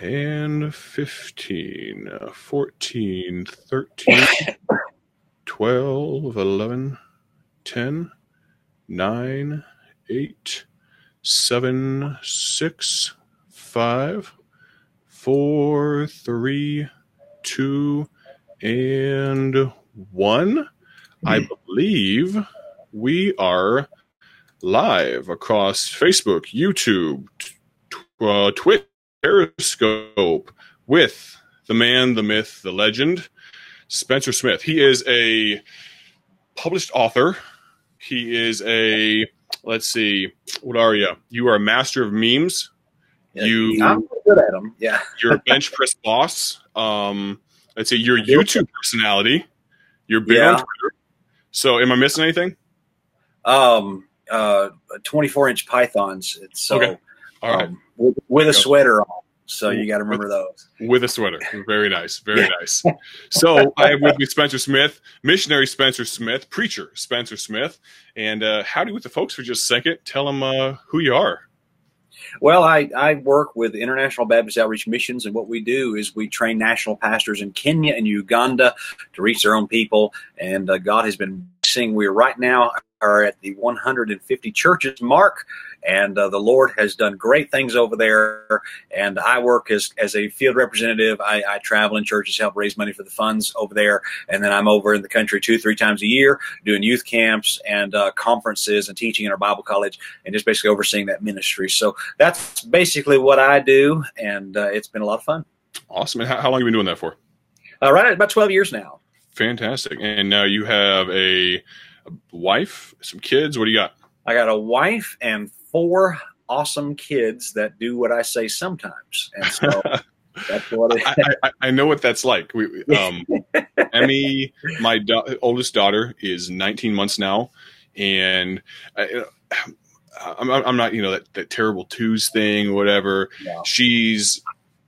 and 15, 14, 13, 12, 11, 10, 9, 8, 7, 6, 5, 4, 3, 2, and 1. I believe we are live across Facebook, YouTube, Twitch, Periscope with the man, the myth, the legend, Spencer Smith. He is a published author. He is a, let's see, what are you? You are a master of memes. I'm good at them. Yeah. You're a bench press boss. Let's see, you're a YouTube personality. You're big on Twitter. So am I missing anything? 24-inch pythons. It's so okay. All right. With a sweater on. So you got to remember those. With a sweater. Very nice. Very nice. So I have with me Spencer Smith, missionary Spencer Smith, preacher Spencer Smith. And howdy with the folks for just a second. Tell them who you are. Well, I work with International Baptist Outreach Missions, and what we do is we train national pastors in Kenya and Uganda to reach their own people. And God has been blessing. We right now are at the 150 churches mark, and the Lord has done great things over there. And I work as a field representative. I travel in churches, help raise money for the funds over there, and then I'm over in the country 2-3 times a year doing youth camps and conferences and teaching in our Bible college, and just basically overseeing that ministry. So that's basically what I do, and it's been a lot of fun. Awesome. And how long have you been doing that for? Right at about 12 years now. Fantastic. And now you have a wife, some kids. What do you got? I got a wife and 4 awesome kids that do what I say sometimes. And so that's what it is. I know what that's like. Emmy, my oldest daughter, is 19 months now. And I'm not, that terrible twos thing or whatever. Yeah. She's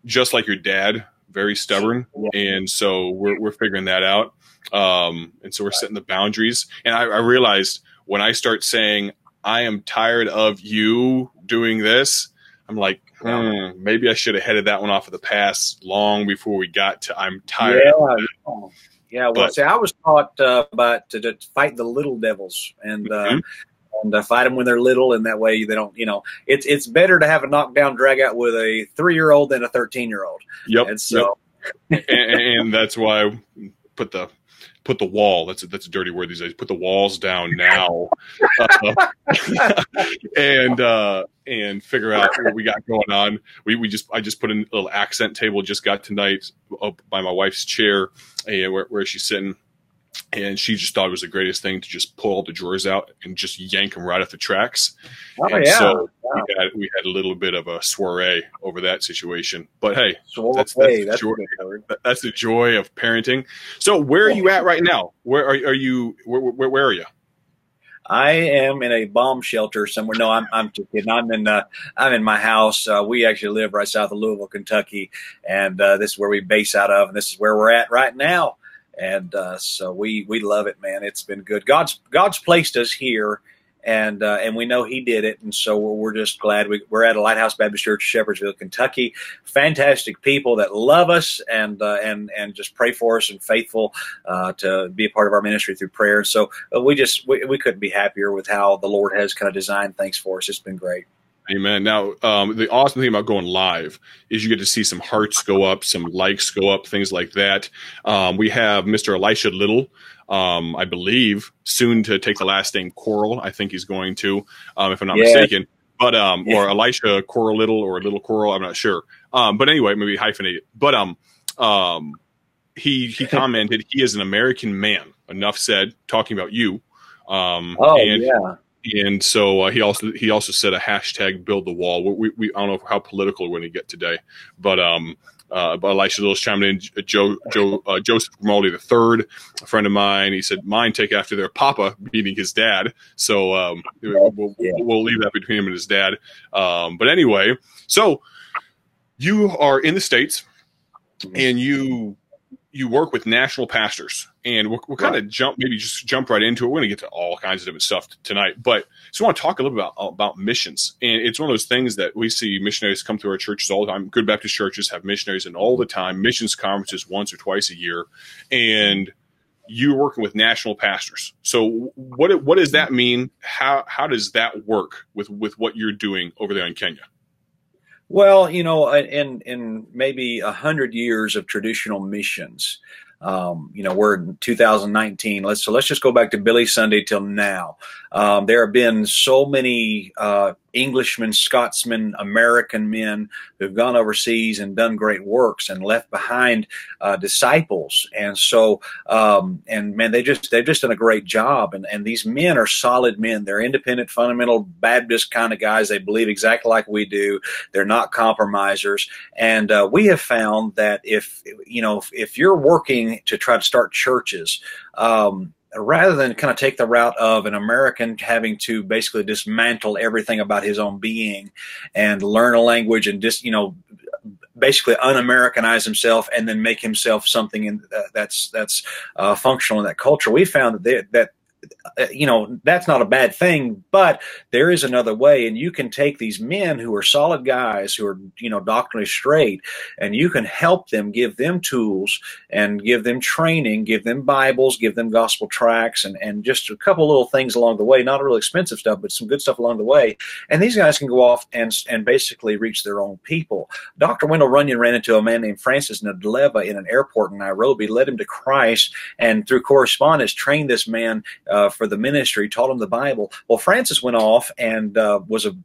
just like your dad, very stubborn. Yeah. And so we're figuring that out. And so we're setting the boundaries. And I realized when I start saying, I am tired of you doing this, I'm like, maybe I should have headed that one off of the pass long before we got to I'm tired of it. Yeah, well, see, I was taught to fight the little devils and fight them when they're little, and that way they don't, it's better to have a knockdown drag out with a 3-year-old than a 13-year-old. Yep. And so, and that's why I put the wall. That's a dirty word these days. Put the walls down now, and figure out what we got going on. I just put in a little accent table. Just got tonight up by my wife's chair, and where she's sitting, and she just thought it was the greatest thing to just pull all the drawers out and just yank them right off the tracks. Oh, and yeah. So we had a little bit of a soiree over that situation. But hey, that's the joy of parenting. So where are you at right now? Where are you? Where are you? I am in a bomb shelter somewhere. No, I'm just kidding. I'm in my house. We actually live right south of Louisville, Kentucky, and this is where we base out of, and this is where we're at right now. And so we love it, man. It's been good. God's placed us here, and we know He did it, and so we're just glad we're at a Lighthouse Baptist Church, Shepherdsville, Kentucky. Fantastic people that love us and just pray for us and faithful to be a part of our ministry through prayer. So we couldn't be happier with how the Lord has kind of designed things for us. It's been great. Amen. Now, the awesome thing about going live is you get to see some hearts go up, some likes go up, things like that. We have Mr. Elisha Little, I believe, soon to take the last name Coral. I think he's going to, if I'm not mistaken. But or Elisha Coral Little or Little Coral, I'm not sure. But anyway, maybe hyphenate it. But he commented he is an American man. Enough said. Talking about you. And so he also said a hashtag build the wall. We I don't know how political we're going to get today, but Elisha Little's chiming in. Joseph Grimaldi III, a friend of mine, he said mine take after their papa, meaning his dad. So we'll leave that between him and his dad. But anyway, so you are in the States, and you you work with national pastors, and we'll kind of jump right into it. We're going to get to all kinds of different stuff tonight, but just want to talk a little bit about missions. And it's one of those things that we see missionaries come to our churches all the time. Good Baptist churches have missionaries in all the time, missions conferences once or twice a year. And you're working with national pastors. So what does that mean? How does that work with what you're doing over there in Kenya? Well, in maybe 100 years of traditional missions, we're in 2019. Let's just go back to Billy Sunday till now. There have been so many Englishmen, Scotsmen, American men who've gone overseas and done great works and left behind disciples. And so, and man, they've just done a great job. And these men are solid men. They're independent, fundamental Baptist kind of guys. They believe exactly like we do. They're not compromisers. And we have found that if you're working to try to start churches, rather than kind of take the route of an American having to basically dismantle everything about his own being and learn a language and just, basically un-Americanize himself and then make himself something that's functional in that culture, we found that that's not a bad thing, but there is another way, and you can take these men who are solid guys who are, doctrinally straight, and you can help them, give them tools and give them training, give them Bibles, give them gospel tracts, and just a couple little things along the way, not real expensive stuff, but some good stuff along the way. And these guys can go off and basically reach their own people. Dr. Wendell Runyon ran into a man named Francis Ndleva in an airport in Nairobi, led him to Christ, and through correspondence trained this man for the ministry, taught him the Bible. Well, Francis went off and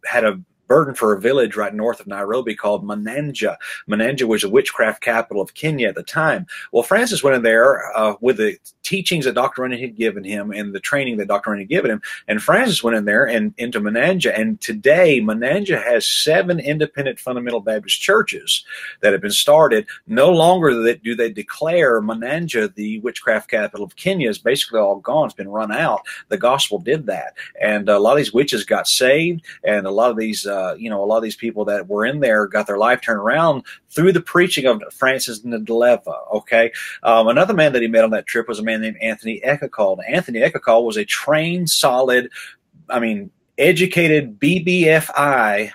had a burden for a village right north of Nairobi called Mananja. Mananja was a witchcraft capital of Kenya at the time. Well, Francis went in there with the teachings that Dr. Runyon had given him and the training that Dr. Runyon had given him. And Francis went in there and into Mananja. And today, Mananja has 7 independent fundamental Baptist churches that have been started. No longer do they declare Mananja the witchcraft capital of Kenya. Is basically all gone. It's been run out. The gospel did that. And a lot of these witches got saved, and a lot of these a lot of these people that were in there got their life turned around through the preaching of Francis Ndleva. Okay. Another man that he met on that trip was a man named Anthony Ekakal. Anthony Ekakal was a trained, solid, educated BBFI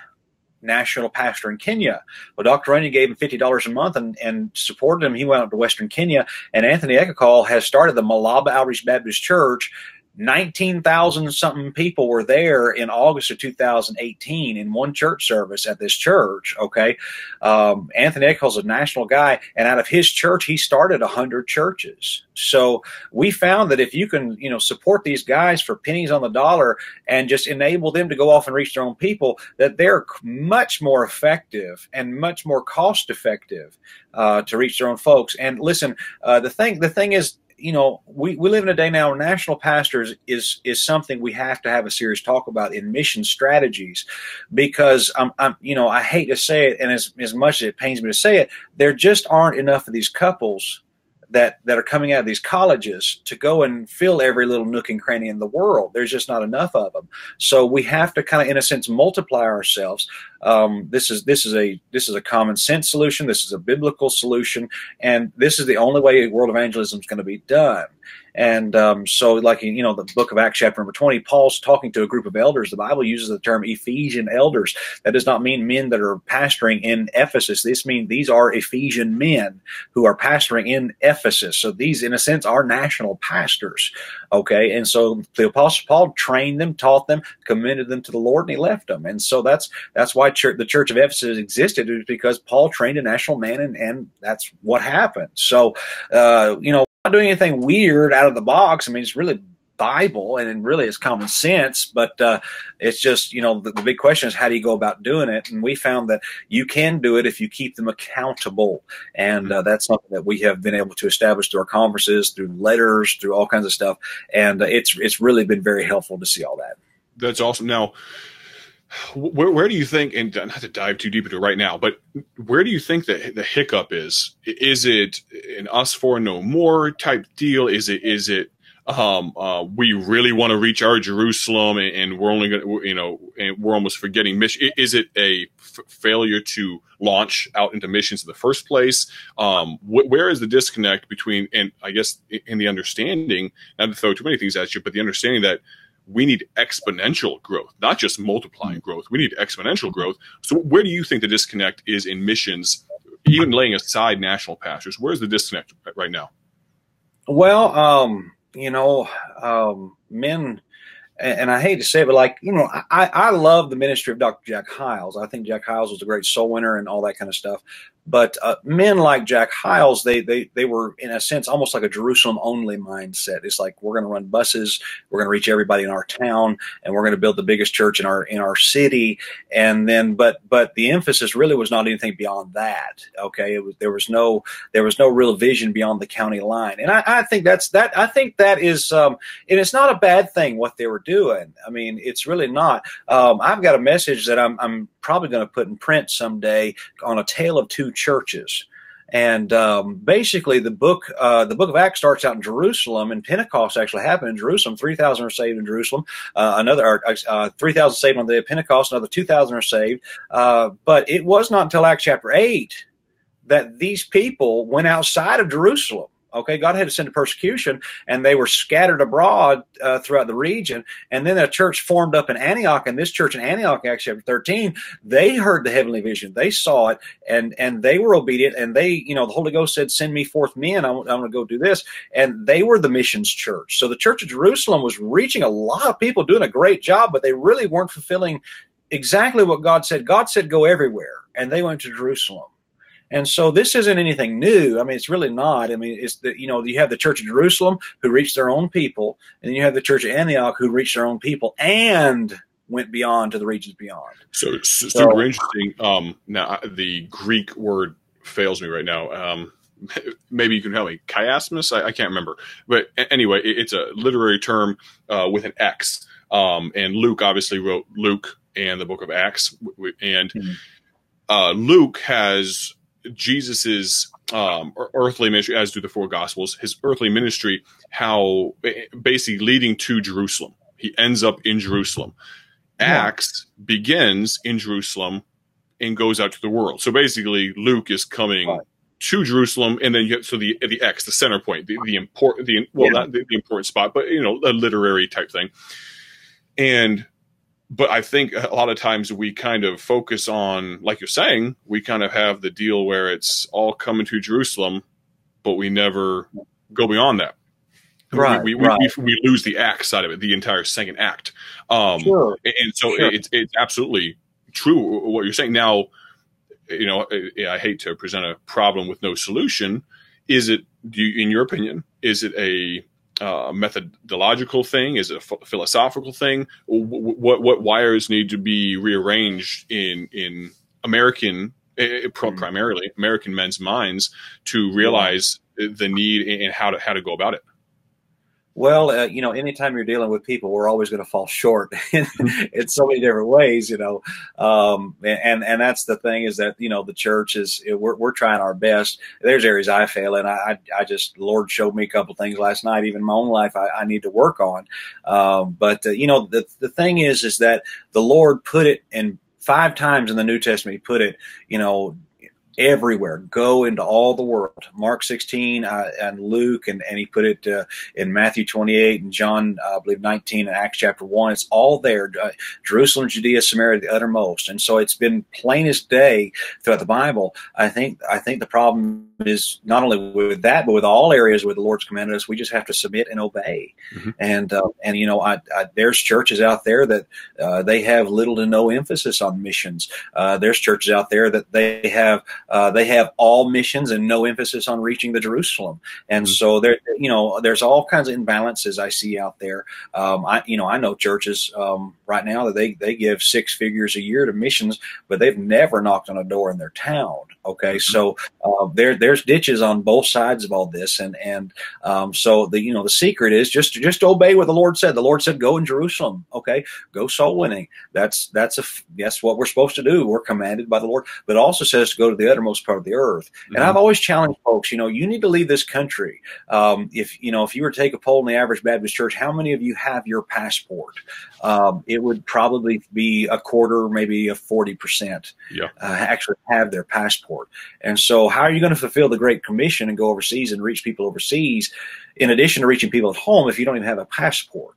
national pastor in Kenya. Well, Dr. Runyon gave him $50 a month and supported him. He went up to Western Kenya, and Anthony Ekakal has started the Malaba Outreach Baptist Church. 19,000 something people were there in August of 2018 in one church service at this church. Okay. Anthony Eccles is a national guy, and out of his church, he started 100 churches. So we found that if you can, support these guys for pennies on the dollar and just enable them to go off and reach their own people, that they're much more effective and much more cost effective to reach their own folks. And listen, the thing is, we live in a day now where national pastors is something we have to have a serious talk about in mission strategies, because I hate to say it, and as much as it pains me to say it, there just aren't enough of these couples that are coming out of these colleges to go and fill every little nook and cranny in the world. There's just not enough of them. So we have to kind of, in a sense, multiply ourselves. This is a common sense solution. This is a biblical solution, and this is the only way world evangelism is going to be done. And so, like the book of Acts, chapter number 20, Paul's talking to a group of elders. The Bible uses the term Ephesian elders. That does not mean men that are pastoring in Ephesus. This means these are Ephesian men who are pastoring in Ephesus. So these, in a sense, are national pastors. Okay, and so the Apostle Paul trained them, taught them, commended them to the Lord, and he left them. And so that's why the church of Ephesus existed, is because Paul trained a national man, and that's what happened. So not doing anything weird out of the box. It's really Bible, and really it's common sense, but it's just, the big question is, how do you go about doing it? And we found that you can do it if you keep them accountable. And that's something that we have been able to establish through our conferences, through letters, through all kinds of stuff. And it's really been very helpful to see all that. That's awesome. Now, where do you think, and not to dive too deep into it right now, but where do you think that the hiccup is? Is it an us for no more type deal? Is it we really want to reach our Jerusalem, and we're only going to, and we're almost forgetting mission? Is it a failure to launch out into missions in the first place? Where is the disconnect between, and I guess in the understanding, not to throw too many things at you, but the understanding that we need exponential growth, not just multiplying growth. We need exponential growth. So where do you think the disconnect is in missions, even laying aside national pastors? Where's the disconnect right now? Well, men, and I hate to say it, but like, I love the ministry of Dr. Jack Hyles. I think Jack Hyles was a great soul winner and all that kind of stuff. But men like Jack Hyles, they were, in a sense, almost like a Jerusalem-only mindset. It's like, we're going to run buses, we're going to reach everybody in our town, and we're going to build the biggest church in our city. And then, but the emphasis really was not anything beyond that. Okay, there was no real vision beyond the county line. And I think I think that is, and it's not a bad thing what they were doing. I mean, it's really not. I've got a message that I'm probably going to put in print someday on a tale of two churches. And basically the book of Acts starts out in Jerusalem, and Pentecost actually happened in Jerusalem. 3,000 are saved in Jerusalem. 3,000 saved on the day of Pentecost. Another 2,000 are saved. But it was not until Acts chapter 8 that these people went outside of Jerusalem. Okay, God had to send a persecution, and they were scattered abroad throughout the region. And then a church formed up in Antioch, and this church in Antioch, Acts chapter 13, they heard the heavenly vision. They saw it, and they were obedient. And they, the Holy Ghost said, "Send me forth men. I'm going to go do this." And they were the missions church. So the church of Jerusalem was reaching a lot of people, doing a great job, but they really weren't fulfilling exactly what God said. God said, "Go everywhere," and they went to Jerusalem. And so this isn't anything new. I mean, it's really not. I mean, it's that, you have the Church of Jerusalem who reached their own people, and then you have the Church of Antioch who reached their own people and went beyond to the regions beyond. So super interesting. Now the Greek word fails me right now. Maybe you can help me. Chiasmus? I can't remember. But anyway, it's a literary term with an X. And Luke obviously wrote Luke and the book of Acts. And Luke has Jesus's earthly ministry, as do the four Gospels, his earthly ministry, how basically leading to Jerusalem. He ends up in Jerusalem. Acts begins in Jerusalem and goes out to the world. So basically, Luke is coming to Jerusalem, and then the X, the center point, the important spot, but a literary type thing. But I think a lot of times we kind of focus on, like you're saying, we kind of have the deal where it's all coming to Jerusalem, but we never go beyond that. Right. We lose the act side of it, the entire second act. Sure. And so it's absolutely true what you're saying. Now, I hate to present a problem with no solution. In your opinion, is it a methodological thing? Is it a philosophical thing? What wires need to be rearranged in American, primarily American men's minds to realize the need and how to go about it? Well, anytime you're dealing with people, we're always going to fall short in so many different ways, and that's the thing, is that, the church is, we're trying our best. There's areas I fail, and I just, Lord showed me a couple of things last night, even in my own life, I need to work on. But the thing is that the Lord put it in 5 times in the New Testament. He put it, everywhere. Go into all the world. Mark 16 and Luke, and he put it in Matthew 28 and John, I believe 19 and Acts chapter 1. It's all there. Jerusalem, Judea, Samaria, the uttermost. And so it's been plain as day throughout the Bible. I think the problem is not only with that, but with all areas where the Lord's commanded us. We just have to submit and obey. Mm-hmm. And there's churches out there that they have little to no emphasis on missions. There's churches out there that they have all missions and no emphasis on reaching the Jerusalem. And so there's all kinds of imbalances I see out there. I know churches right now that they give 6 figures a year to missions, but they've never knocked on a door in their town. Okay. So there's ditches on both sides of all this. And so the secret is just obey what the Lord said. The Lord said, go in Jerusalem. Okay. Go soul winning. That's what we're supposed to do. We're commanded by the Lord, but also says to go to the uttermost part of the earth. And I've always challenged folks, you need to leave this country. If you were to take a poll in the average Baptist church, how many of you have your passport? It would probably be a quarter, maybe a 40% actually have their passport. And so how are you going to fulfill the Great Commission and go overseas and reach people overseas, in addition to reaching people at home, if you don't even have a passport?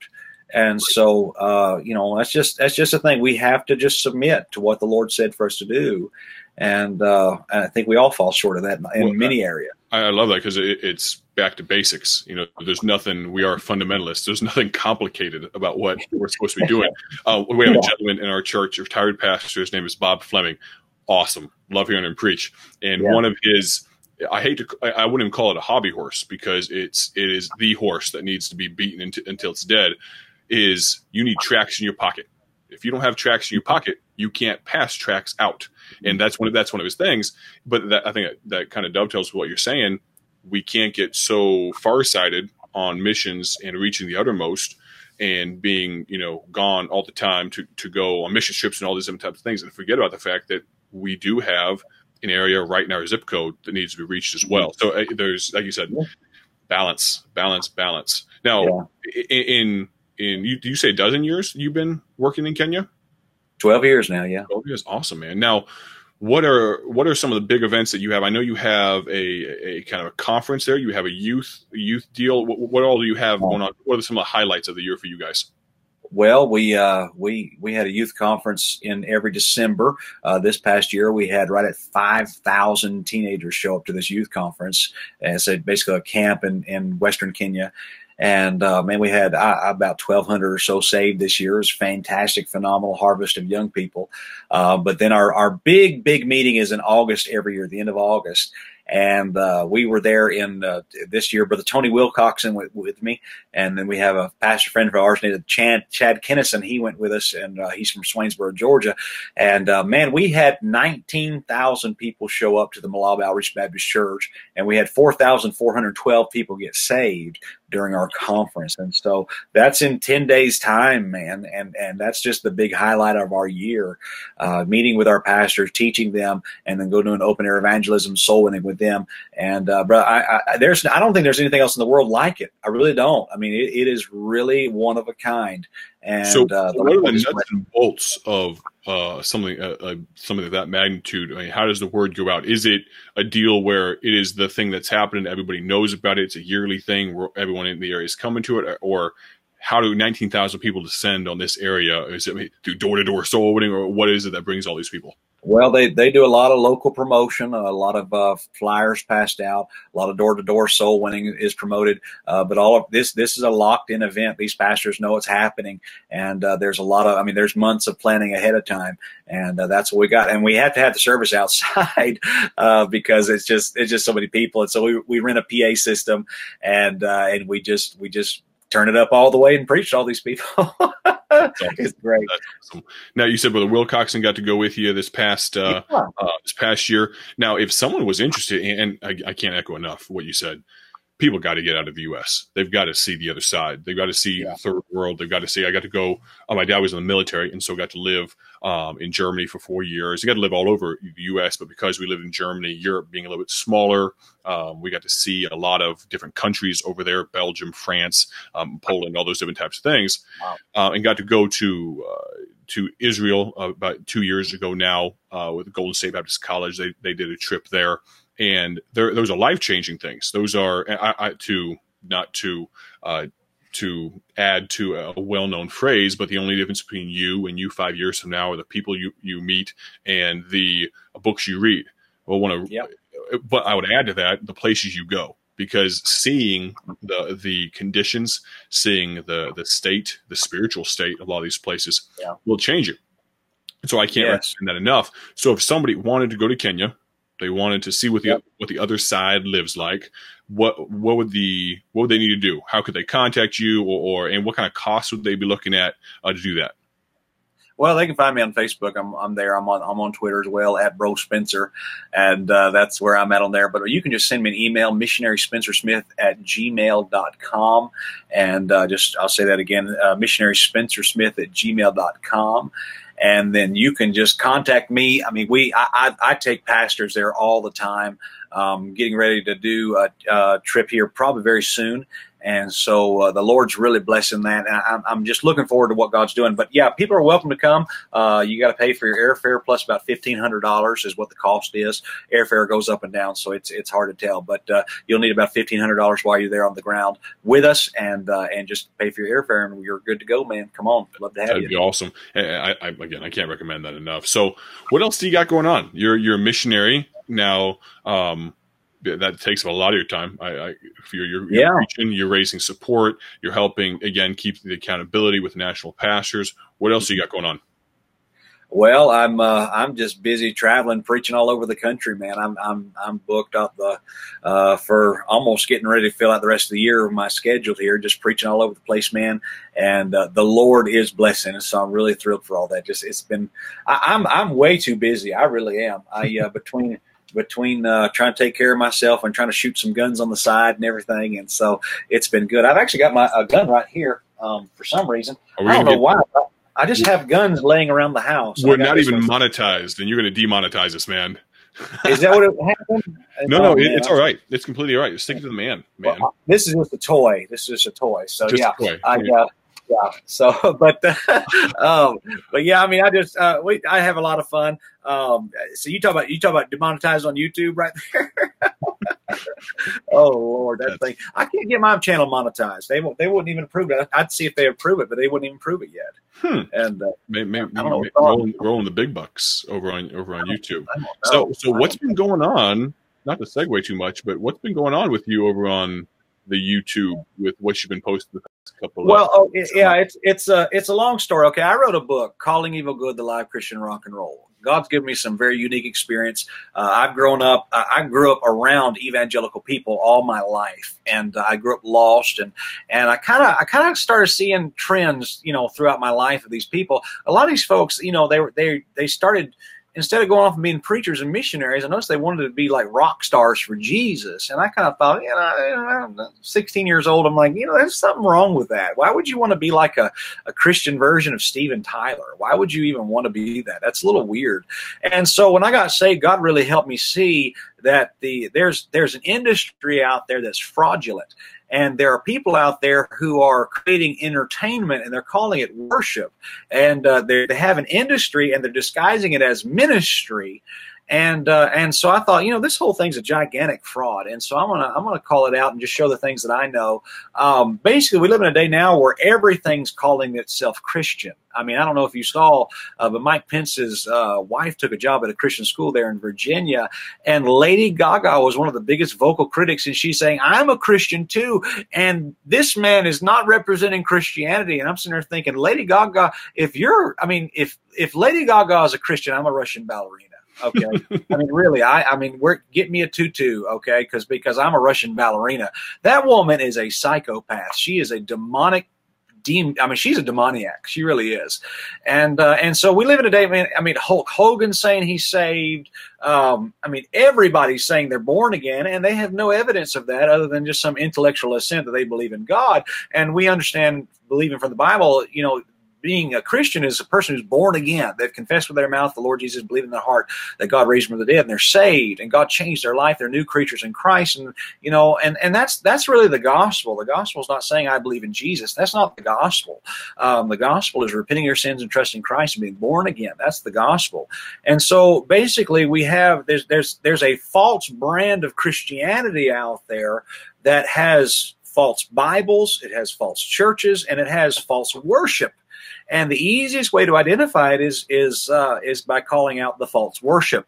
And so, that's just a thing. We have to just submit to what the Lord said for us to do. And I think we all fall short of that in many areas. I love that, because it's back to basics. There's nothing, we are fundamentalists. There's nothing complicated about what we're supposed to be doing. We have a gentleman in our church, a retired pastor. His name is Bob Fleming. Awesome. Love hearing him preach. And one of his, I wouldn't even call it a hobby horse, because it is the horse that needs to be beaten until it's dead, is you need tracks in your pocket. If you don't have tracks in your pocket, you can't pass tracks out. And that's one of his things. But I think that kind of dovetails with what you're saying. We can't get so farsighted on missions and reaching the uttermost and being, gone all the time to go on mission trips and all these different types of things, and forget about the fact that we do have an area right in our zip code that needs to be reached as well. So there's, like you said, balance. Now, do you say a dozen years you've been working in Kenya? 12 years now, yeah. 12 years, awesome, man. Now, what are some of the big events that you have? I know you have a kind of a conference there. You have a youth deal. What all do you have going on? What are some of the highlights of the year for you guys? Well, we had a youth conference in every December. This past year, we had right at 5,000 teenagers show up to this youth conference. And it's basically a camp in Western Kenya. And we had about 1,200 or so saved this year. It was fantastic, phenomenal harvest of young people. But then our big meeting is in August every year, the end of August. And we were there in this year. Brother Tony Wilcoxon went with me. And then we have a pastor friend of ours named Chad Kennison. He went with us, and he's from Swainsboro, Georgia. And, we had 19,000 people show up to the Malaba Outreach Baptist Church, and we had 4,412 people get saved during our conference. And so that's in 10 days time, man. And that's just the big highlight of our year, meeting with our pastors, teaching them, and then go do an open air evangelism, soul winning with them. And, bro, I don't think there's anything else in the world like it. I really don't. I mean, it is really one of a kind. And so what are the nuts and bolts of something of that magnitude? I mean, how does the word go out? Is it a deal where it is the thing that's happening, everybody knows about it, it's a yearly thing where everyone in the area is coming to it, or how do 19,000 people descend on this area? Is it through door-to-door soul winning, or what is it that brings all these people? Well, they do a lot of local promotion, a lot of flyers passed out, a lot of door-to-door soul winning is promoted. But all of this is a locked-in event. These pastors know it's happening, and there's there's months of planning ahead of time, and that's what we got. And we have to have the service outside because it's just so many people, and so we rent a PA system, and we just turn it up all the way and preach to all these people. It's great. That's awesome. Now, you said Brother Wilcoxon got to go with you this past year. Now, if someone was interested, and I can't echo enough what you said, people got to get out of the U.S. They've got to see the other side. They've got to see the third world. They've got to see. I got to go. My dad was in the military, and so got to live in Germany for 4 years. I got to live all over the U.S., but because we lived in Germany, Europe being a little bit smaller, we got to see a lot of different countries over there: Belgium, France, Poland, all those different types of things. Wow. And got to go to Israel about 2 years ago now with the Golden State Baptist College. They did a trip there. And those are life-changing things. Those are to add to a well-known phrase, but the only difference between you and you 5 years from now are the people you meet and the books you read. But I would add to that the places you go, because seeing the conditions, seeing the state, the spiritual state of a lot of these places will change you. So I can't recommend that enough. So if somebody wanted to go to Kenya, they wanted to see what the other side lives like, what would they need to do? How could they contact you, and what kind of costs would they be looking at to do that? Well, they can find me on Facebook. I'm there. I'm on Twitter as well, at Bro Spencer, and that's where I'm at on there. But you can just send me an email, missionaryspencersmith@gmail.com, and I'll say that again, missionaryspencersmith@gmail.com. and then you can just contact me. I mean, I take pastors there all the time. Getting ready to do a trip here probably very soon. And so the Lord's really blessing that. And I'm just looking forward to what God's doing. But yeah, people are welcome to come. You got to pay for your airfare plus about $1,500 is what the cost is. Airfare goes up and down, so it's hard to tell. But you'll need about $1,500 while you're there on the ground with us, and just pay for your airfare, and you're good to go, man. Come on, love to have you. That'd be awesome. Again, I can't recommend that enough. So, what else do you got going on? You're a missionary now. That takes up a lot of your time. You're preaching, you're raising support, you're helping, again, keep the accountability with national pastors. What else do you got going on? Well, I'm just busy traveling, preaching all over the country, man. I'm booked up for almost getting ready to fill out the rest of the year of my schedule here, just preaching all over the place, man. And the Lord is blessing us, so I'm really thrilled for all that. I'm way too busy. I really am. Between trying to take care of myself and trying to shoot some guns on the side and everything. And so it's been good. I've actually got a gun right here for some reason. I don't know why. I just have guns laying around the house. We're not even monetized, and you're going to demonetize us, man. Is that what it happened? No, it's all right. It's completely all right. Just stick to the man. Well, this is just a toy. So just yeah, a toy. Yeah. So, but yeah, I mean, I have a lot of fun. So you talk about demonetized on YouTube right there. Oh Lord, that thing! I can't get my channel monetized. They wouldn't even approve it. I'd see if they approve it, but they wouldn't even prove it yet. And maybe rolling the big bucks over on YouTube. So what's been going on? Not to segue too much, but what's been going on with you over on the YouTube with what you've been posting the past couple of it's a long story. Okay, I wrote a book, Calling Evil Good: The Live Christian Rock and Roll. God's given me some very unique experience. I grew up around evangelical people all my life, and I grew up lost, and I kind of started seeing trends, throughout my life of these people. A lot of these folks, they started, instead of going off and being preachers and missionaries, I noticed they wanted to be like rock stars for Jesus. And I kind of thought, I'm 16 years old. I'm like, there's something wrong with that. Why would you want to be like a Christian version of Steven Tyler? Why would you even want to be that? That's a little weird. And so when I got saved, God really helped me see that there's an industry out there that's fraudulent. And there are people out there who are creating entertainment, and they're calling it worship. And they have an industry, and they're disguising it as ministry. And so I thought, this whole thing's a gigantic fraud. And so I'm gonna call it out and just show the things that I know. Basically, we live in a day now where everything's calling itself Christian. I mean, I don't know if you saw, but Mike Pence's wife took a job at a Christian school there in Virginia, and Lady Gaga was one of the biggest vocal critics, and she's saying, I'm a Christian too, and this man is not representing Christianity. And I'm sitting there thinking, Lady Gaga, if Lady Gaga is a Christian, I'm a Russian ballerina. Okay. I mean, really, get me a tutu. Okay. Because I'm a Russian ballerina. That woman is a psychopath. She is a demonic demon. I mean, she's a demoniac. She really is. And so we live in a day, man. I mean, Hulk Hogan's saying he's saved. Everybody's saying they're born again, and they have no evidence of that other than just some intellectual assent that they believe in God. And we understand, believing from the Bible, being a Christian is a person who's born again. They've confessed with their mouth the Lord Jesus, believe in their heart that God raised him from the dead, and they're saved, and God changed their life. They're new creatures in Christ. And, and that's really the gospel. The gospel is not saying I believe in Jesus. That's not the gospel. The gospel is repenting your sins and trusting Christ and being born again. That's the gospel. And so basically there's a false brand of Christianity out there that has false Bibles, it has false churches, and it has false worship. And the easiest way to identify it is by calling out the false worship.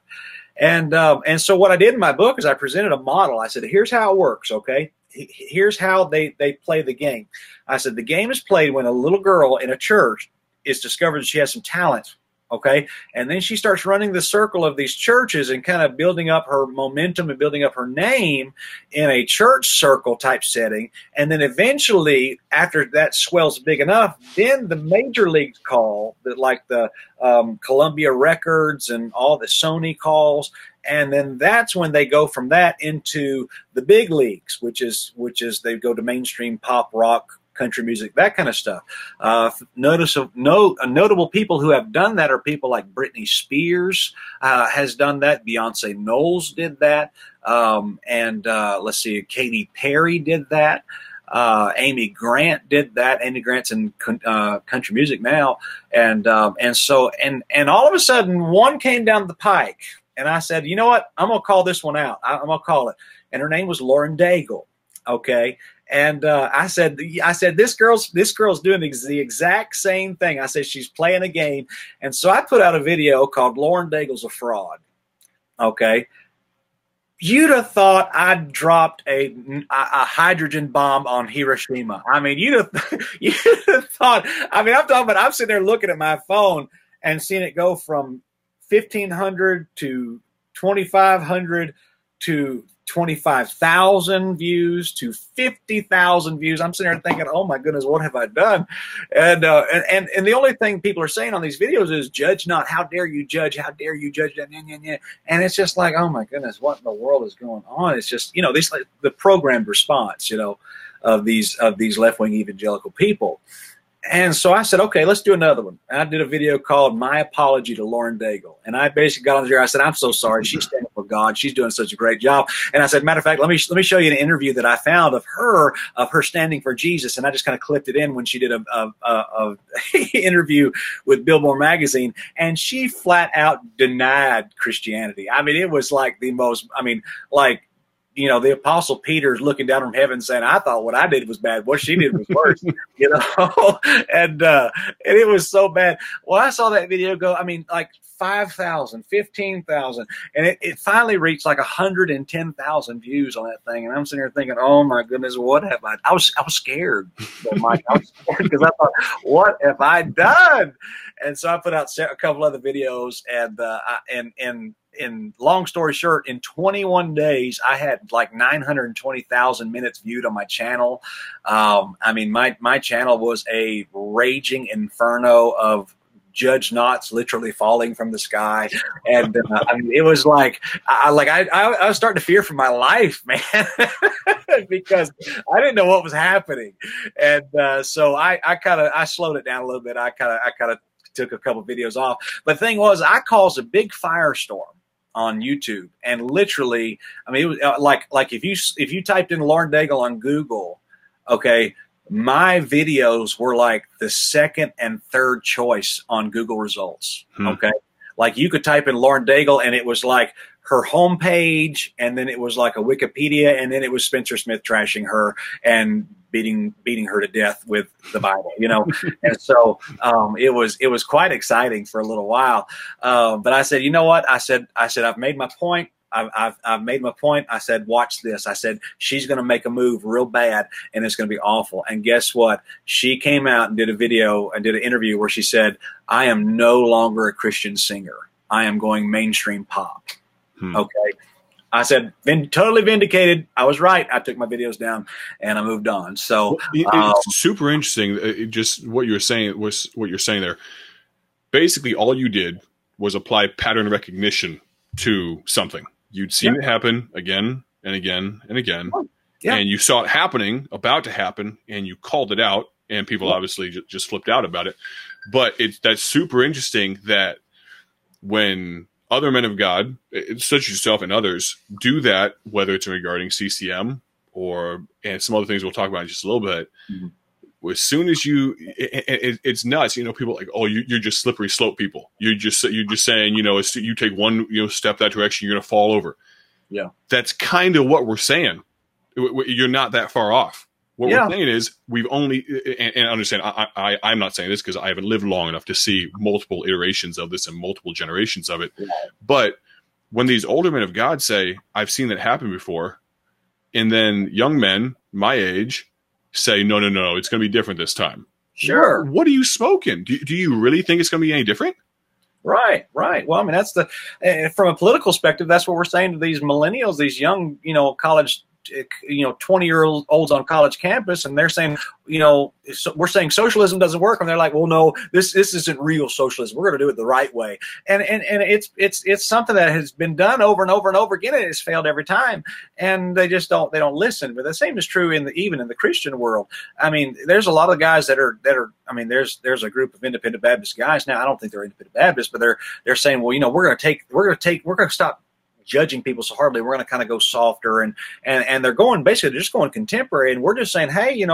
And so what I did in my book is I presented a model. I said, here's how it works, okay? Here's how they play the game. I said, the game is played when a little girl in a church is discovered that she has some talent, okay? And then she starts running the circle of these churches and kind of building up her momentum and building up her name in a church circle type setting. And then eventually, after that swells big enough, then the major leagues call, like the Columbia Records and all the Sony calls. And then that's when they go from that into the big leagues, which is they go to mainstream pop rock country music, that kind of stuff. Notable people who have done that are people like Britney Spears has done that. Beyonce Knowles did that. Let's see, Katy Perry did that. Amy Grant did that. Amy Grant's in country music now. And all of a sudden one came down the pike, and I said, you know what? I'm going to call this one out. I'm going to call it. And her name was Lauren Daigle. Okay. And I said, this girl's doing the exact same thing. I said, she's playing a game. And so I put out a video called Lauren Daigle's a Fraud. Okay. You'd have thought I'd dropped a hydrogen bomb on Hiroshima. I mean, you'd have thought, I mean, I'm talking about, I'm sitting there looking at my phone and seeing it go from 1,500 to 2,500 to 25,000 views to 50,000 views. I'm sitting there thinking, oh my goodness, what have I done? And the only thing people are saying on these videos is, judge not. How dare you judge? How dare you judge? And it's just like, oh my goodness, what in the world is going on? It's just, you know, this, like, the programmed response, you know, of these left-wing evangelical people. And so I said, okay, let's do another one. And I did a video called My Apology to Lauren Daigle. And I basically got on there. I said, I'm so sorry. She's standing for God. She's doing such a great job. And I said, matter of fact, let me show you an interview that I found of her standing for Jesus. And I just kind of clipped it in when she did a interview with Billboard magazine. And she flat out denied Christianity. I mean, it was like the most, I mean, like, you know, the Apostle Peter's looking down from heaven saying, I thought what I did was bad. What she did was worse, you know, and it was so bad. Well, I saw that video go, I mean, like 5,000, 15,000, and it finally reached like 110,000 views on that thing. And I'm sitting there thinking, oh my goodness, what have I was scared, Mike. I was scared because I thought, what have I done? And so I put out a couple other videos, and long story short, in 21 days, I had like 920,000 minutes viewed on my channel. I mean, my channel was a raging inferno of judge nots literally falling from the sky. And I mean, it was like, I was starting to fear for my life, man, because I didn't know what was happening. And so I slowed it down a little bit. I kind of took a couple videos off. But the thing was, I caused a big firestorm on YouTube, and literally, I mean, it was like if you typed in Lauren Daigle on Google, okay, my videos were like the second and third choice on Google results. Okay, like you could type in Lauren Daigle, and it was like her homepage, and then it was like a Wikipedia, and then it was Spencer Smith trashing her and beating her to death with the Bible, you know. And so it was quite exciting for a little while. But I said, you know what? I said I've made my point. I've made my point. I said, watch this. I said, she's going to make a move real bad, and it's going to be awful. And guess what? She came out and did a video and did an interview where she said, I am no longer a Christian singer. I am going mainstream pop. Okay. I said, been totally vindicated. I was right. I took my videos down and I moved on. So it's super interesting. Just what you're saying there. Basically, all you did was apply pattern recognition to something. You'd seen it happen again and again and again, and you saw it happening, about to happen, and you called it out, and people obviously just flipped out about it. But that's super interesting that when other men of God, such as yourself and others, do that, whether it's regarding CCM and some other things we'll talk about in just a little bit. As soon as it's nuts. You know, people are like, oh, you're just slippery slope people. You're just saying, you know, you take one step that direction, you're going to fall over. Yeah, that's kind of what we're saying. You're not that far off. What we're saying is we've only, and understand, I'm not saying this because I haven't lived long enough to see multiple iterations of this and multiple generations of it. But when these older men of God say, I've seen that happen before, and then young men my age say, no, it's going to be different this time. Sure. What are you smoking? Do you really think it's going to be any different? Right. Well, I mean, that's from a political perspective, that's what we're saying to these millennials, these young, college 20-year-olds on college campus, and they're saying, we're saying socialism doesn't work, and they're like, well, no, this isn't real socialism. We're going to do it the right way, and it's something that has been done over and over and over again, and it's failed every time, and they don't listen. But the same is true even in the Christian world. I mean, there's a lot of guys that are. I mean, there's a group of independent Baptist guys now. I don't think they're independent Baptists, but they're saying, well, we're going to stop judging people so hardly. We're going to kind of go softer, and they're just going contemporary, and we're just saying, hey,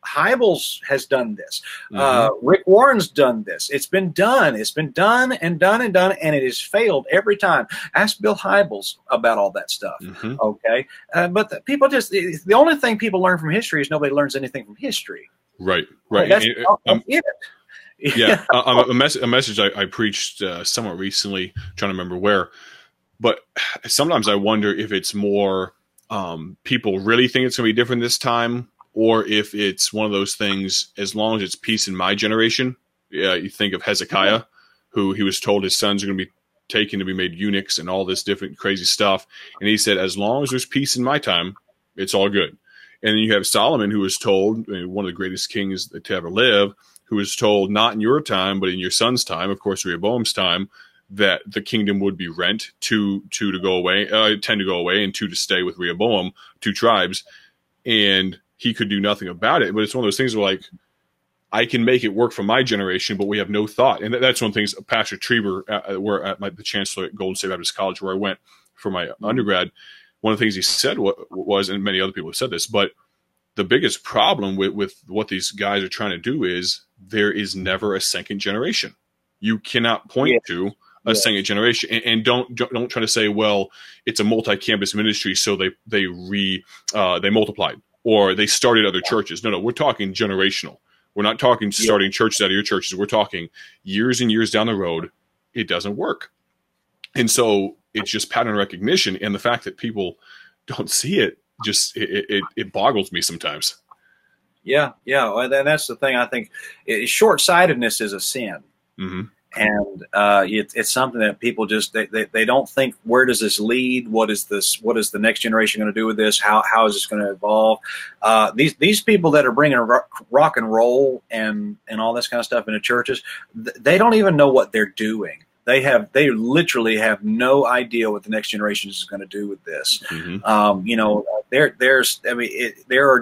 Hybels has done this. Rick Warren's done this. It's been done and done, and it has failed every time. Ask Bill Hybels about all that stuff. Okay, but the only thing people learn from history is nobody learns anything from history. Right. That's it. Yeah, a message I preached somewhat recently, trying to remember where. But sometimes I wonder if it's more people really think it's going to be different this time, or if it's one of those things, as long as it's peace in my generation. You think of Hezekiah, who he was told his sons are going to be taken to be made eunuchs and all this different crazy stuff. And he said, as long as there's peace in my time, it's all good. And then you have Solomon, who was told, one of the greatest kings to ever live, who was told, not in your time, but in your son's time, of course, Rehoboam's time, that the kingdom would be rent, 10 to go away, and 2 to stay with Rehoboam, 2 tribes, and he could do nothing about it. But it's one of those things where, like, I can make it work for my generation, but we have no thought. And that's one of the things Pastor Trieber, we're at the chancellor at Golden State Baptist College, where I went for my undergrad. One of the things he said was, and many other people have said this, but the biggest problem with what these guys are trying to do is there is never a second generation. You cannot point to a second generation, and don't try to say, well, it's a multi-campus ministry, so they multiplied or they started other churches. No, we're talking generational. We're not talking starting churches out of your churches. We're talking years and years down the road. It doesn't work, and so it's just pattern recognition, and the fact that people don't see it just it boggles me sometimes. Yeah, and that's the thing. I think short-sightedness is a sin. And it's something that people just they don't think, where does this lead? What is the next generation going to do with this? How is this going to evolve? These people that are bringing rock and roll and all this kind of stuff into churches, they don't even know what they're doing. They literally have no idea what the next generation is going to do with this. There are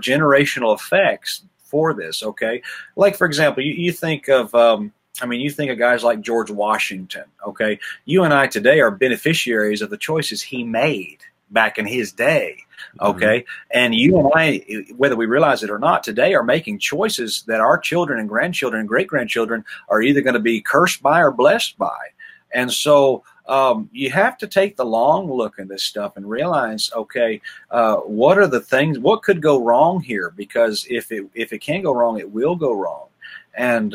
generational effects for this. Okay, like for example, you think of. You think of guys like George Washington, okay? You and I today are beneficiaries of the choices he made back in his day, okay? And you and I, whether we realize it or not, today are making choices that our children and grandchildren and great-grandchildren are either going to be cursed by or blessed by. And so you have to take the long look at this stuff and realize, okay, what are the things, what could go wrong here? Because if it can go wrong, it will go wrong. And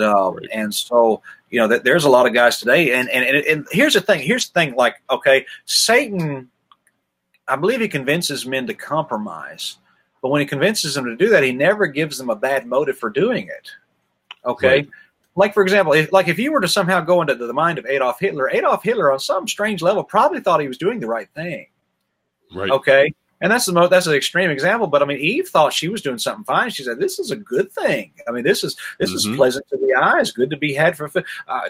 so, there's a lot of guys today. And here's the thing. Like, okay, Satan, I believe he convinces men to compromise. But when he convinces them to do that, he never gives them a bad motive for doing it. Okay. Right. Like, for example, if you were to somehow go into the mind of Adolf Hitler on some strange level probably thought he was doing the right thing. Right. Okay. And that's an extreme example, but I mean, Eve thought she was doing something fine. She said, "This is a good thing. I mean, this is pleasant to the eyes, good to be had for.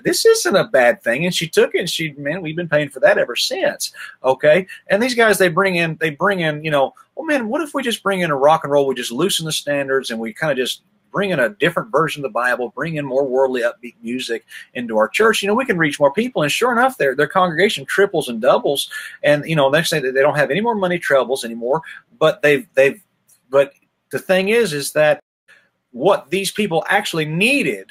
This isn't a bad thing." And she took it. And we've been paying for that ever since. Okay, and these guys they bring in, what if we just bring in a rock and roll? We just loosen the standards and we kind of just bring in a different version of the Bible, bring in more worldly upbeat music into our church. We can reach more people. And sure enough, their congregation triples and doubles. And, next thing, they don't have any more money troubles anymore. But but the thing is that what these people actually needed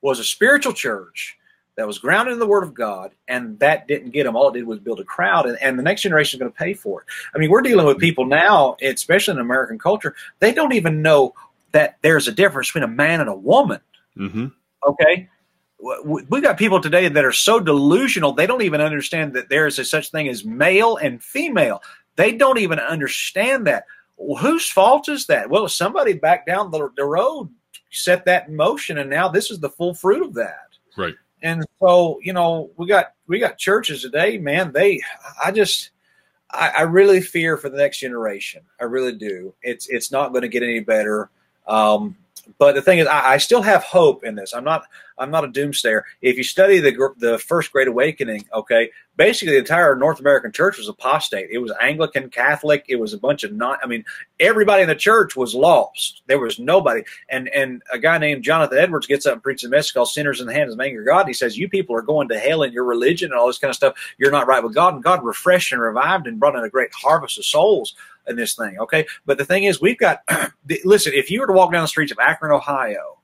was a spiritual church that was grounded in the Word of God, and that didn't get them. All it did was build a crowd, and the next generation is going to pay for it. I mean, we're dealing with people now, especially in American culture, they don't even know that there's a difference between a man and a woman. Okay? We got people today that are so delusional, they don't even understand that there is a such thing as male and female. They don't even understand that. Well, whose fault is that? Well, somebody back down the road set that in motion, and now this is the full fruit of that. Right. And so, we got churches today, man, I really fear for the next generation. I really do. It's not going to get any better. But the thing is, I still have hope in this. I'm not a doomsayer. If you study the First Great Awakening, okay, basically the entire North American church was apostate. It was Anglican, Catholic. It was a bunch of everybody in the church was lost. There was nobody. And a guy named Jonathan Edwards gets up and preaches a message called "Sinners in the Hands of Anger God." And he says, "You people are going to hell in your religion and all this kind of stuff. You're not right with God." And God refreshed and revived and brought in a great harvest of souls in this thing, okay? But the thing is, we've got, listen, if you were to walk down the streets of Akron, Ohio,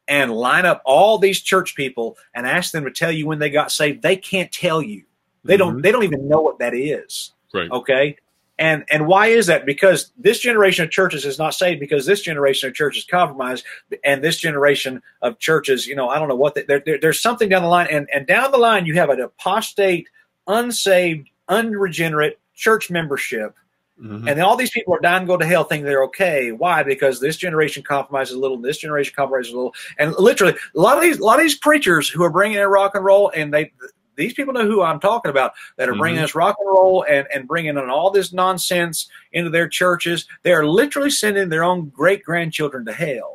and line up all these church people and ask them to tell you when they got saved, they can't tell you. They don't even know what that is, right? Okay? And why is that? Because this generation of churches is not saved, because this generation of churches compromised, and this generation of churches, I don't know what, there's something down the line, and down the line you have an apostate, unsaved, unregenerate church membership. And then all these people are dying to go to hell thinking they're okay. Why? Because this generation compromises a little, this generation compromises a little. And literally, a lot of these preachers who are bringing in rock and roll, and these people know who I'm talking about, that are bringing us rock and roll and bringing in all this nonsense into their churches. They are literally sending their own great-grandchildren to hell.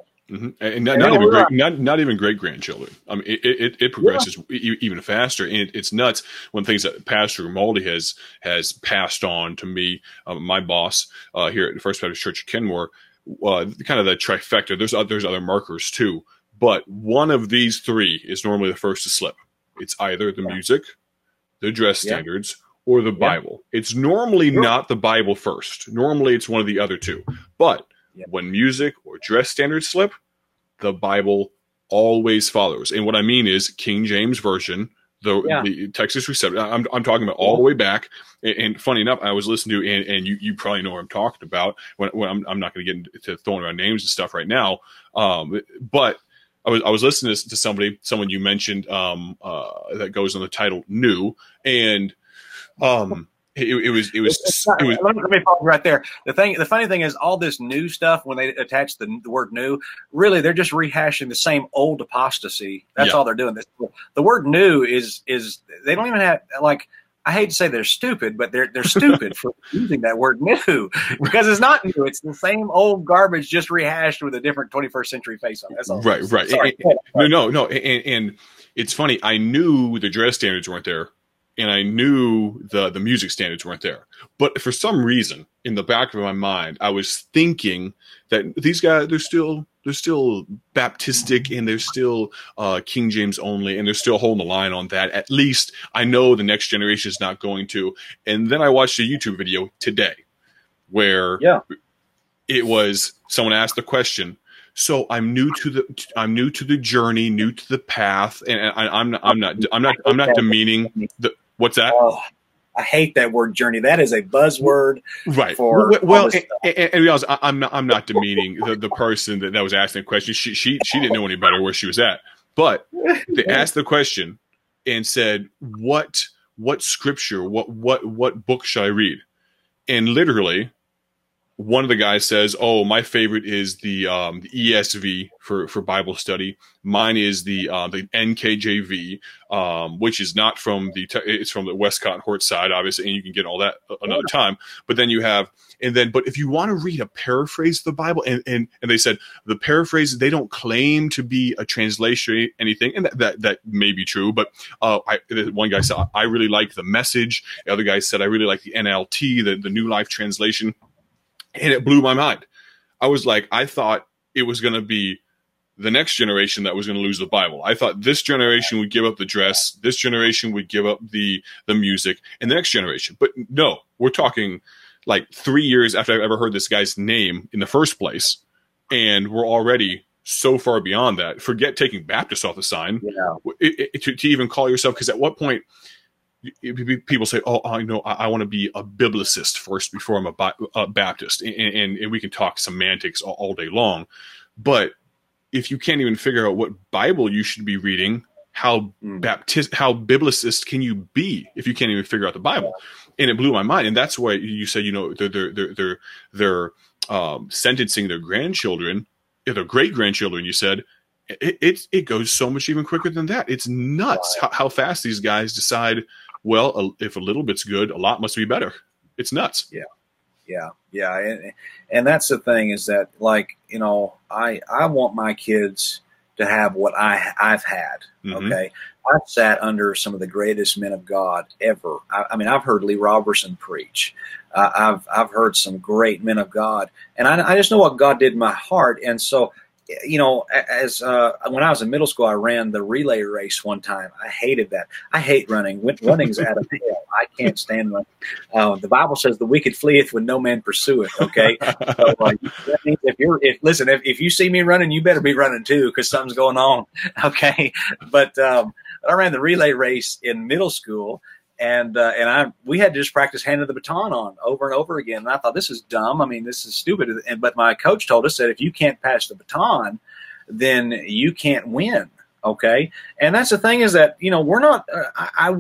And not even great grandchildren. I mean, it progresses even faster, and it's nuts when things that Pastor Maldy has passed on to me, my boss here at the First Baptist Church of Kenmore, kind of the trifecta. There's other markers too, but one of these three is normally the first to slip. It's either the music, the dress standards, or the Bible. It's normally not the Bible first. Normally, it's one of the other two, but when music or dress standards slip, the Bible always follows. And what I mean is King James Version, the Texas Reception. I'm talking about all the way back. And funny enough, I was listening to, and you probably know what I'm talking about. When I'm not going to get into throwing around names and stuff right now. But I was listening to someone you mentioned that goes on the title "New," and It was. Let me pause right there. The funny thing is, all this new stuff, when they attach the word "new," really they're just rehashing the same old apostasy. That's all they're doing. The word "new" is they don't even have, like, I hate to say they're stupid, but they're stupid for using that word "new," because it's not new. It's the same old garbage, just rehashed with a different 21st century face on it. That's all. Right. Sorry. No. And it's funny. I knew the dress standards weren't there. And I knew the music standards weren't there. But for some reason, in the back of my mind, I was thinking that these guys, they're still Baptistic, and they're still King James only, and they're still holding the line on that. At least I know the next generation is not going to. And then I watched a YouTube video today where it was someone asked the question. So I'm new to the journey, new to the path, and I'm not demeaning the. What's that? Oh, I hate that word "journey." That is a buzzword, right? For and I'm not demeaning the person that was asking the question. She didn't know any better where she was at, but they asked the question and said, "What scripture? What book should I read?" And literally, one of the guys says, "Oh, my favorite is the ESV for Bible study. Mine is the NKJV, which is not from it's from the Westcott and Hort side, obviously, and you can get all that another time. But then you have, but if you want to read a paraphrase of the Bible, and they said the paraphrase, they don't claim to be a translation or anything, and that may be true. But one guy said, I really like the Message. The other guy said, I really like the NLT, the New Life Translation. And it blew my mind. I was like, I thought it was going to be the next generation that was going to lose the Bible. I thought this generation would give up the dress. This generation would give up the music, and the next generation. But no, we're talking like 3 years after I've ever heard this guy's name in the first place. And we're already so far beyond that. Forget taking Baptist off the sign. To even call yourself, because at what point people say, "Oh, I want to be a biblicist first before I'm a Baptist," and we can talk semantics all day long. But if you can't even figure out what Bible you should be reading, how biblicist can you be if you can't even figure out the Bible? And it blew my mind. And that's why you said, they're sentencing their grandchildren, their great grandchildren. You said it goes so much even quicker than that. It's nuts how fast these guys decide. Well, if a little bit's good, a lot must be better. It's nuts. Yeah. Yeah. And that's the thing is that, like, you know, I want my kids to have what I've had. Mm-hmm. Okay. I've sat under some of the greatest men of God ever. I mean, I've heard Lee Robertson preach. I've heard some great men of God, and I just know what God did in my heart. And so, you know, as when I was in middle school, I ran the relay race one time. I hated that. I hate running. Running's out of hell. I can't stand running. The Bible says the wicked fleeth when no man pursueth. Okay, so that means if you see me running, you better be running too, because something's going on. Okay, but I ran the relay race in middle school. And we had to just practice handing the baton on over and over again. And I thought, this is dumb. I mean, this is stupid. But my coach told us that if you can't pass the baton, then you can't win. Okay. And that's the thing is that, you know, we're not, I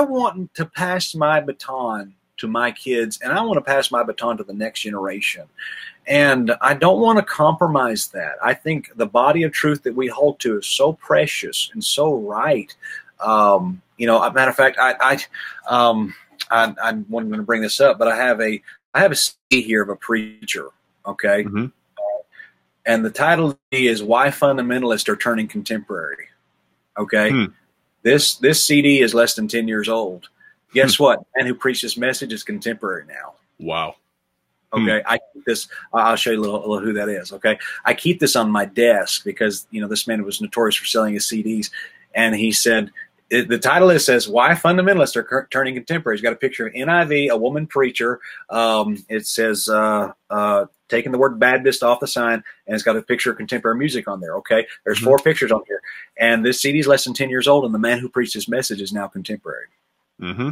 want to pass my baton to my kids, and I want to pass my baton to the next generation. And I don't want to compromise that. I think the body of truth that we hold to is so precious and so right. You know, as a matter of fact, I wasn't going to bring this up, but I have a CD here of a preacher. Okay. Mm-hmm. And the title is Why Fundamentalists Are Turning Contemporary. Okay. This CD is less than 10 years old. Guess what? The man who preached this message is contemporary now. Wow. Okay. I keep this. I'll show you a little who that is. Okay. I keep this on my desk because, you know, this man was notorious for selling his CDs. And he said, the title says, Why Fundamentalists Are Turning Contemporary. He's got a picture of NIV, a woman preacher. It says, taking the word Baptist off the sign, and it's got a picture of contemporary music on there. Okay. There's 4 pictures on here. And this CD is less than 10 years old, and the man who preached this message is now contemporary. Mm-hmm.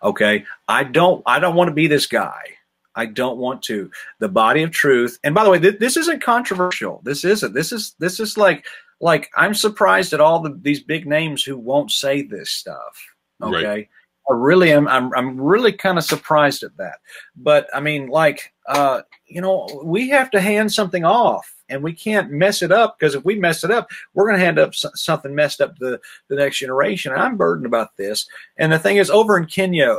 Okay. I don't want to be this guy. I don't want to. The body of truth. And by the way, this isn't controversial. This isn't. This is like I'm surprised at all these big names who won't say this stuff. Okay. Right. I really am. I'm really kind of surprised at that. But I mean, like, you know, we have to hand something off, and we can't mess it up, because if we mess it up, we're going to hand up something messed up to the next generation. And I'm burdened about this. And the thing is, over in Kenya,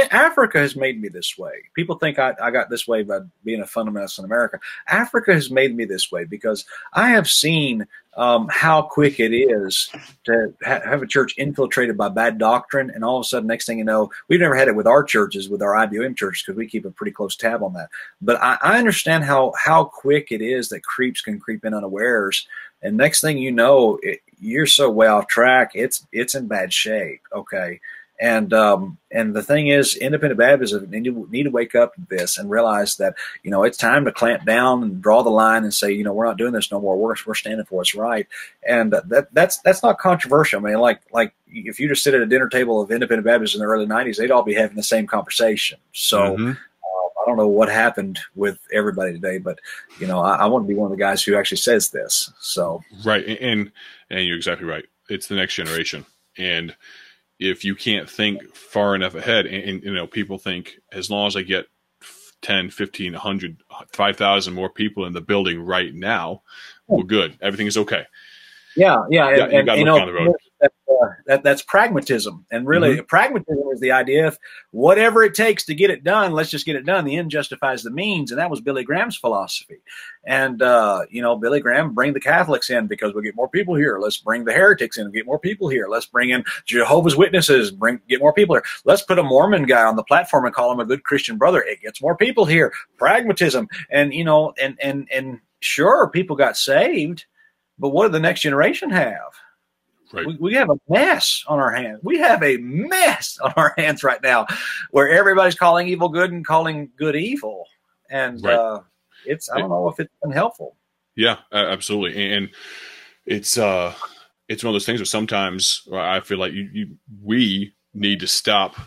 Africa has made me this way. People think I got this way by being a fundamentalist in America. Africa has made me this way because I have seen how quick it is to have a church infiltrated by bad doctrine. And all of a sudden, next thing you know, we've never had it with our churches, with our IBOM churches, because we keep a pretty close tab on that. But I understand how quick it is that creeps can creep in unawares. And next thing you know, you're so way off track, it's in bad shape. Okay. And the thing is, independent Baptists need to wake up to this and realize that, you know, it's time to clamp down and draw the line and say, you know, we're not doing this no more. We're standing for what's right. And that's not controversial. I mean, like if you just sit at a dinner table of independent Baptists in the early 90s, they'd all be having the same conversation. So I don't know what happened with everybody today, but, you know, I want to be one of the guys who actually says this. So right. And you're exactly right. It's the next generation. And if you can't think far enough ahead, and you know, people think as long as I get 10, 15, 100, 5,000 more people in the building right now, we're good. Everything is okay. Yeah. And you know, down the road. That's pragmatism. And really, pragmatism is the idea of whatever it takes to get it done, let's just get it done. The end justifies the means. And that was Billy Graham's philosophy. And, you know, Billy Graham, bring the Catholics in because we'll get more people here. Let's bring the heretics in and get more people here. Let's bring in Jehovah's Witnesses, get more people here. Let's put a Mormon guy on the platform and call him a good Christian brother. It gets more people here. Pragmatism. And, you know, and sure, people got saved, but what did the next generation have? Right. We have a mess on our hands. We have a mess on our hands right now where everybody's calling evil good and calling good evil. And I don't know if it's been helpful. Yeah, absolutely. And it's one of those things where sometimes I feel like we need to stop.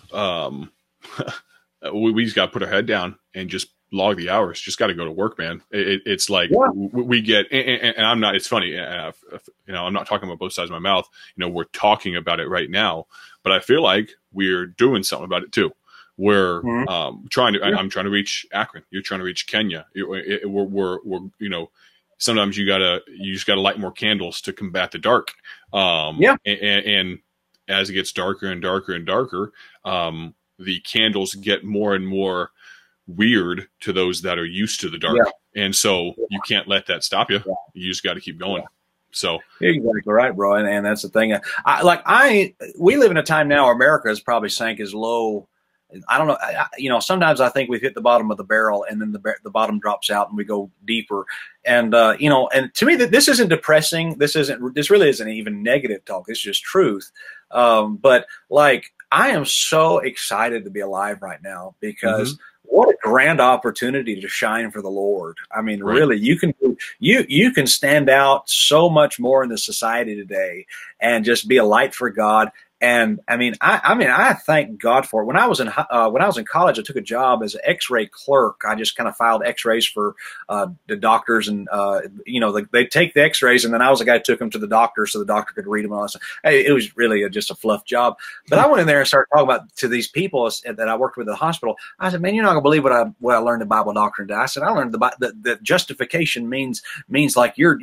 We just got to put our head down and just log the hours. Just got to go to work, man. It's like we get, and I'm not, it's funny. You know, I'm not talking about both sides of my mouth. You know, we're talking about it right now, but I feel like we're doing something about it too. We're I'm trying to reach Akron. You're trying to reach Kenya. We're you know, sometimes you just gotta light more candles to combat the dark. And as it gets darker and darker and darker, the candles get more and more weird to those that are used to the dark. Yeah. And so you can't let that stop you. Yeah. You just got to keep going. Yeah. So you're exactly right, bro. And that's the thing. We live in a time now where America has probably sank as low. I don't know. Sometimes I think we've hit the bottom of the barrel, and then the bottom drops out, and we go deeper. And and to me, this isn't depressing. This really isn't even negative talk. It's just truth. But like, I am so excited to be alive right now because what a grand opportunity to shine for the Lord. I mean, really, you can stand out so much more in the society today and just be a light for God. And I thank God for it. When I was in college, I took a job as an X-ray clerk. I just kind of filed X-rays for the doctors, and they take the X-rays, and then I was the guy who took them to the doctor so the doctor could read them and all that stuff. It was really just a fluff job. But I went in there and started talking about to these people that I worked with at the hospital. I said, "Man, you're not gonna believe what I learned in Bible doctrine today." I said, "I learned that justification means like you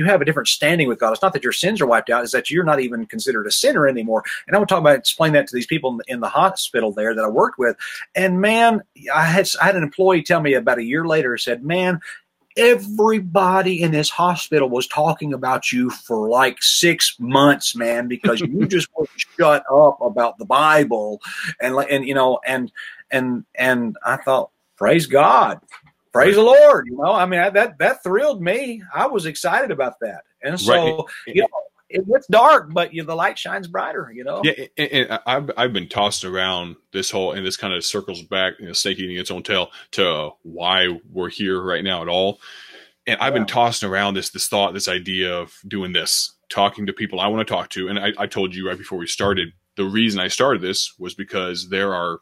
have a different standing with God. It's not that your sins are wiped out; it's that you're not even considered a sinner anymore." And I would explain that to these people in the hospital there that I worked with. And man, I had an employee tell me about a year later, said, "Man, everybody in this hospital was talking about you for like 6 months, man, because you just wouldn't shut up about the Bible." And I thought, praise God. Praise the Lord. I mean, that thrilled me. I was excited about that. And so, it's dark, but the light shines brighter, Yeah, and I've been tossed around this kind of circles back, snake eating its own tail to why we're here right now at all. And I've been tossing around this thought, this idea of doing this, talking to people I want to talk to. And I told you right before we started, the reason I started this was because there are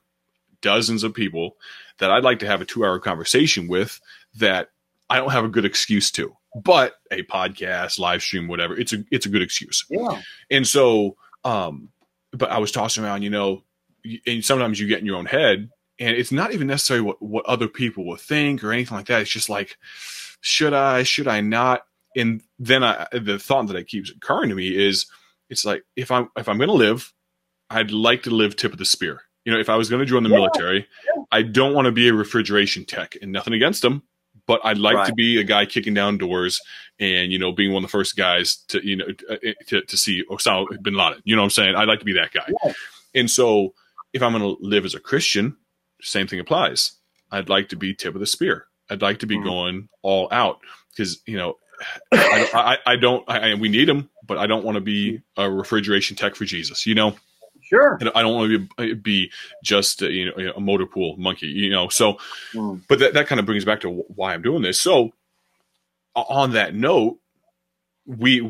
dozens of people that I'd like to have a 2-hour conversation with that I don't have a good excuse to. But a podcast, live stream, whatever, it's a good excuse. Yeah. And so, but I was tossing around, and sometimes you get in your own head, and it's not even necessarily what other people will think or anything like that. It's just like, should I not? And then the thought that keeps occurring to me is, it's like, if I'm going to live, I'd like to live tip of the spear. If I was going to join the military, I don't want to be a refrigeration tech, and nothing against them. But I'd like to be a guy kicking down doors and, being one of the first guys to see Osama bin Laden. You know what I'm saying? I'd like to be that guy. Yeah. And so if I'm going to live as a Christian, same thing applies. I'd like to be tip of the spear. I'd like to be going all out because, we need them, but I don't want to be a refrigeration tech for Jesus, Sure. I don't want to be just a motor pool monkey, So, but that kind of brings back to why I'm doing this. So, on that note, we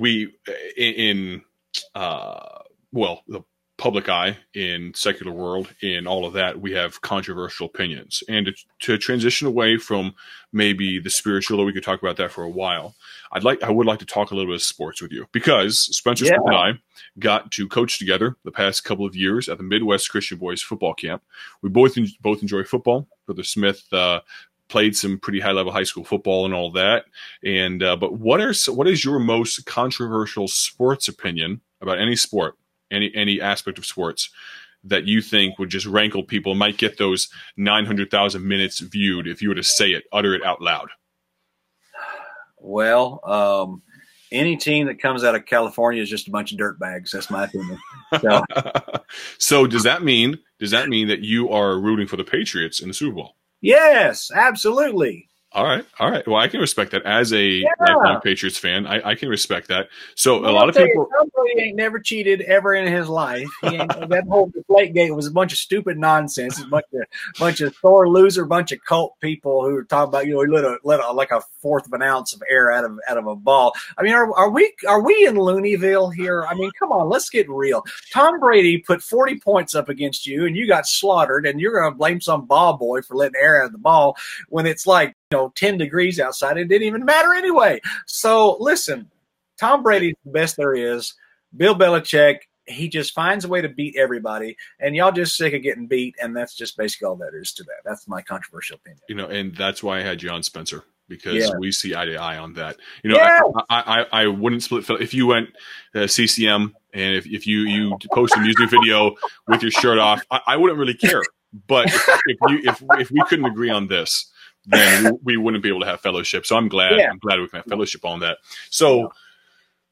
the public eye, in secular world, in all of that, we have controversial opinions. And to transition away from maybe the spiritual, though we could talk about that for a while, I would like to talk a little bit of sports with you, because Spencer Smith and I got to coach together the past couple of years at the Midwest Christian Boys football camp. We both enjoy football. Brother Smith played some pretty high level high school football and all that. And but what is your most controversial sports opinion about any sport, any aspect of sports, that you think would just rankle people, might get those 900,000 minutes viewed if you were to say it, utter it out loud? Well, any team that comes out of California is just a bunch of dirtbags. That's my opinion. So, so does that mean that you are rooting for the Patriots in the Super Bowl? Yes, absolutely. All right. Well, I can respect that as a lifelong Patriots fan. I can respect that. So a lot of people. Tom Brady ain't never cheated ever in his life. That whole Deflategate was a bunch of stupid nonsense. A bunch of sore loser, bunch of cult people who were talking about he let like a fourth of an ounce of air out of a ball. I mean, are we in Looneyville here? I mean, come on, let's get real. Tom Brady put 40 points up against you, and you got slaughtered, and you're going to blame some ball boy for letting air out of the ball when it's like 10 degrees outside. It didn't even matter anyway. So listen, Tom Brady's the best there is. Bill Belichick, he just finds a way to beat everybody, and y'all just sick of getting beat, and that's just basically all that is to that. That's my controversial opinion. And that's why I had you on, Spencer, because we see eye to eye on that. You know, I wouldn't split if you went CCM and if you post a music video with your shirt off, I wouldn't really care. But if we couldn't agree on this, then we wouldn't be able to have fellowship. So I'm glad we can have fellowship on that. So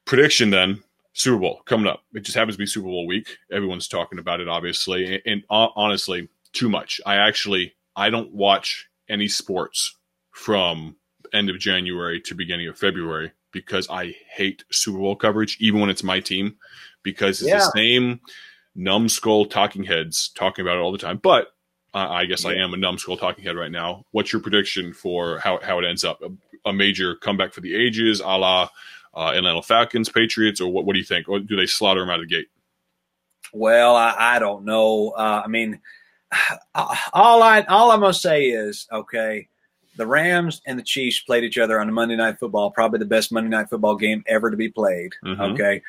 prediction then, Super Bowl coming up. It just happens to be Super Bowl week. Everyone's talking about it, obviously, and honestly, too much. I don't watch any sports from end of January to beginning of February because I hate Super Bowl coverage, even when it's my team, because it's the same numbskull talking heads talking about it all the time. But I guess I am a numbskull talking head right now. What's your prediction for how it ends up? A major comeback for the ages, a la Atlanta Falcons, Patriots, or what do you think? Or do they slaughter them out of the gate? Well, I don't know. I mean, all I'm going to say is, okay, the Rams and the Chiefs played each other on a Monday Night Football, probably the best Monday Night Football game ever to be played. Okay,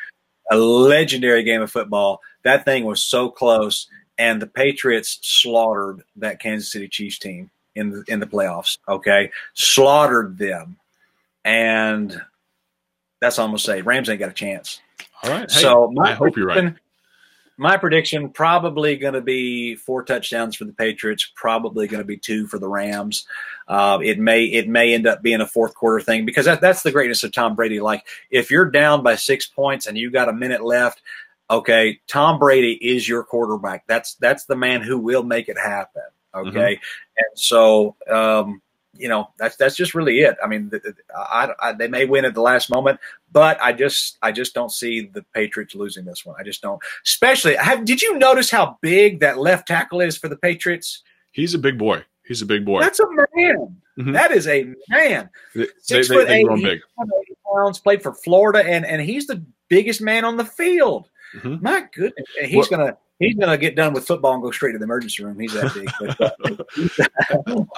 a legendary game of football. That thing was so close, and the Patriots slaughtered that Kansas City Chiefs team in the playoffs. Okay, slaughtered them, and that's all I'm gonna say. Rams ain't got a chance. All right. Hey, so I hope you're right. My prediction probably going to be 4 touchdowns for the Patriots, probably going to be 2 for the Rams. It may end up being a fourth quarter thing because that's the greatness of Tom Brady. Like if you're down by 6 points and you got a minute left, okay, Tom Brady is your quarterback. That's the man who will make it happen. Okay, and so you know, that's just really it. I mean, they may win at the last moment, but I just don't see the Patriots losing this one. I just don't. Especially, did you notice how big that left tackle is for the Patriots? He's a big boy. That's a man. That is a man. 6'8", 180 pounds, played for Florida, and he's the biggest man on the field. My goodness, and he's gonna get done with football and go straight to the emergency room. He's that big.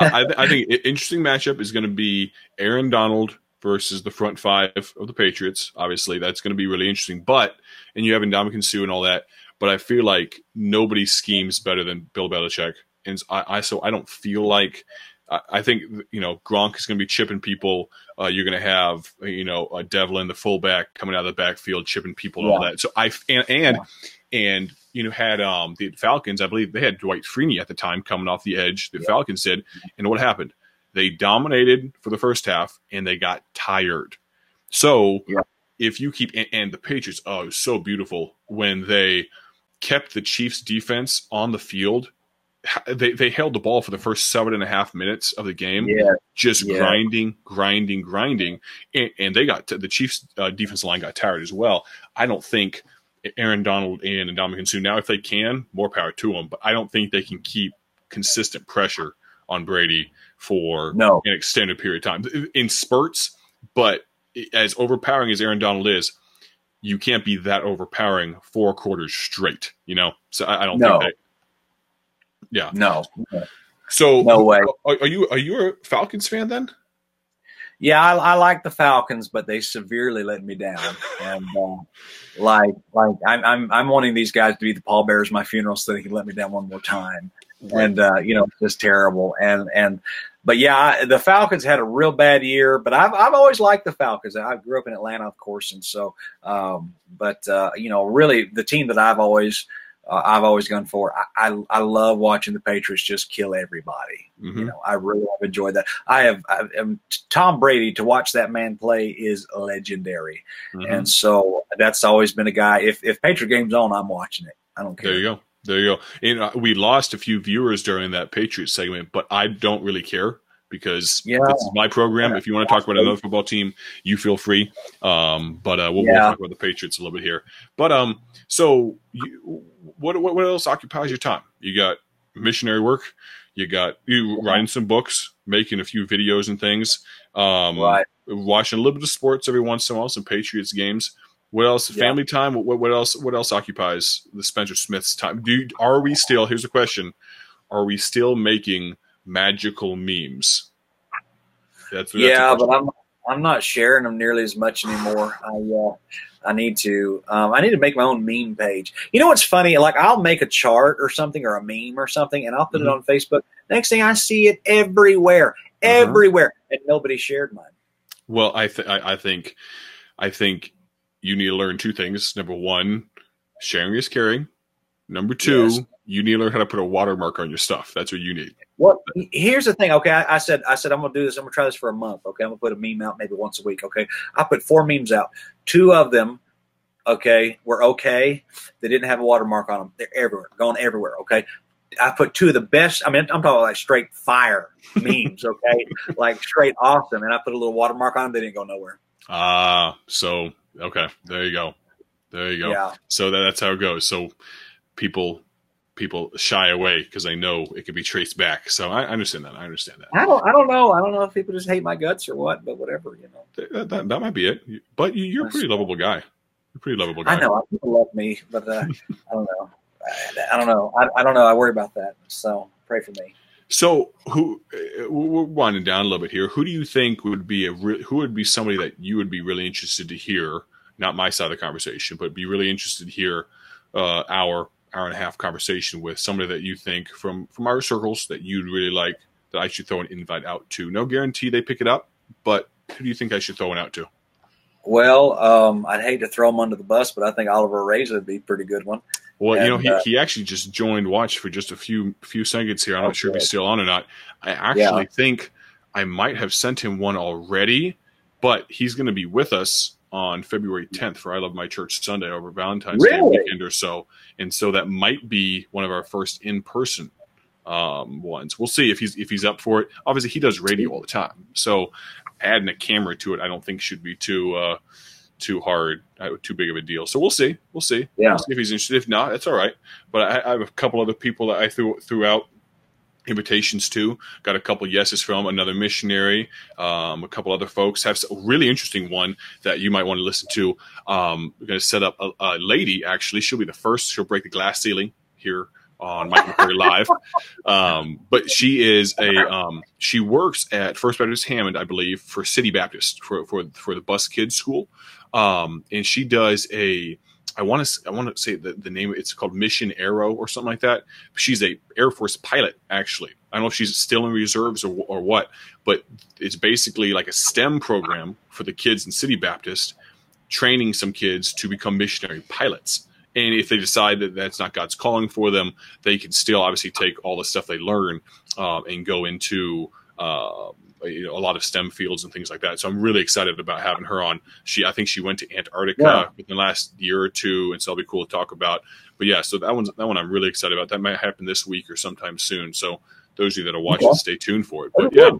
I think an interesting matchup is going to be Aaron Donald versus the front five of the Patriots. Obviously, that's going to be really interesting. And you have Ndamukong Suh and all that. But I feel like nobody schemes better than Bill Belichick. And so I don't feel like I think, you know, Gronk is going to be chipping people. You're going to have, you know, Devlin, the fullback, coming out of the backfield, chipping people and all that. So and you know, had the Falcons, I believe they had Dwight Freeney at the time coming off the edge. The Falcons did. And what happened? They dominated for the first half, and they got tired. So if you keep – and the Patriots, oh, it was so beautiful when they kept the Chiefs' defense on the field. They held the ball for the first 7.5 minutes of the game, just grinding. And they got – the Chiefs' defensive line got tired as well. I don't think – Aaron Donald and Ndamukong Suh. Now, if they can, more power to them. But I don't think they can keep consistent pressure on Brady for an extended period of time in spurts. But as overpowering as Aaron Donald is, you can't be that overpowering 4 quarters straight. You know, so I don't think that. Yeah. No. So no way. Are you a Falcons fan then? Yeah, I like the Falcons, but they severely let me down. And I'm wanting these guys to be the pallbearers at my funeral so they can let me down one more time. And you know, it's just terrible. But yeah, the Falcons had a real bad year. But I've always liked the Falcons. I grew up in Atlanta, of course, and so. You know, really, the team that I've always gone for. I love watching the Patriots just kill everybody. You know, I really have enjoyed that. Tom Brady, to watch that man play is legendary. And so that's always been a guy. If Patriot game's on, I'm watching it. I don't care. There you go. And we lost a few viewers during that Patriots segment, but I don't really care because this is my program. If you want to talk about another football team, you feel free. We'll talk about the Patriots a little bit here. But so what else occupies your time? You got missionary work. You writing some books, making a few videos and things. Watching a little bit of sports every once in a while, some Patriots games. What else? Family time. What else occupies the Spencer Smith's time? Are we still? Here's a question: are we still making magical memes? That's but I'm not sharing them nearly as much anymore. I need to. I need to make my own meme page. You know what's funny? Like I'll make a chart or something or a meme or something, and I'll put it on Facebook. Next thing I see it everywhere. everywhere, and nobody shared mine. Well, I think you need to learn two things. Number one, sharing is caring. Number two, you need to learn how to put a watermark on your stuff. That's what you need. Well, here's the thing. Okay, I said I'm going to do this. I'm going to try this for a month. Okay, I'm going to put a meme out maybe once a week. Okay, I put 4 memes out. 2 of them, okay, were okay. They didn't have a watermark on them. They're everywhere, going everywhere. Okay, I put 2 of the best. I mean, I'm talking like straight fire memes. Okay, like straight awesome. And I put a little watermark on them. They didn't go nowhere. So okay, there you go. Yeah. So that's how it goes. So people shy away because they know it can be traced back. So I understand that. I don't know. I don't know if people just hate my guts or what, but whatever, That might be it. But you're a pretty lovable guy. You're a pretty lovable guy. I know people love me, but I don't know. I don't know. I don't know. I worry about that. So pray for me. So we're winding down a little bit here. Who do you think would be who would be somebody that you would be really interested to hear? Not my side of the conversation, but be really interested to hear hour and a half conversation with somebody that you think from our circles that you'd really like that I should throw an invite out to. No guarantee they pick it up, but who do you think I should throw one out to? Well, I'd hate to throw him under the bus, but I think Oliver Reza would be a pretty good one. Well, he actually just joined Watch for just a few seconds here. I'm not sure if he's still on or not. I actually think I might have sent him one already, but he's going to be with us on February 10th for I Love My Church Sunday over Valentine's Day weekend or so. And so that might be one of our first in-person ones. We'll see if he's up for it. Obviously, he does radio all the time. So adding a camera to it, I don't think should be too hard, too big of a deal. So we'll see. Yeah. We'll see if he's interested. If not, that's all right. But I have a couple other people that I threw out invitations to. Got a couple yeses from another missionary, a couple other folks. Have a really interesting one that you might want to listen to. We're going to set up a lady, actually. She'll be the first. She'll break the glass ceiling here on Micah McCurry Live. But she is she works at First Baptist Hammond, I believe, for City Baptist for the bus kids school. And she does I want to say the name. It's called Mission Arrow or something like that. She's a Air Force pilot, actually. I don't know if she's still in reserves or what, but it's basically like a STEM program for the kids in City Baptist, training some kids to become missionary pilots. And if they decide that that's not God's calling for them, they can still obviously take all the stuff they learn and go into a lot of STEM fields and things like that. So I'm really excited about having her on. I think she went to Antarctica within the last year or two, and so it'll be cool to talk about. But yeah, so that one I'm really excited about. That might happen this week or sometime soon. So those of you that are watching, stay tuned for it. But yeah,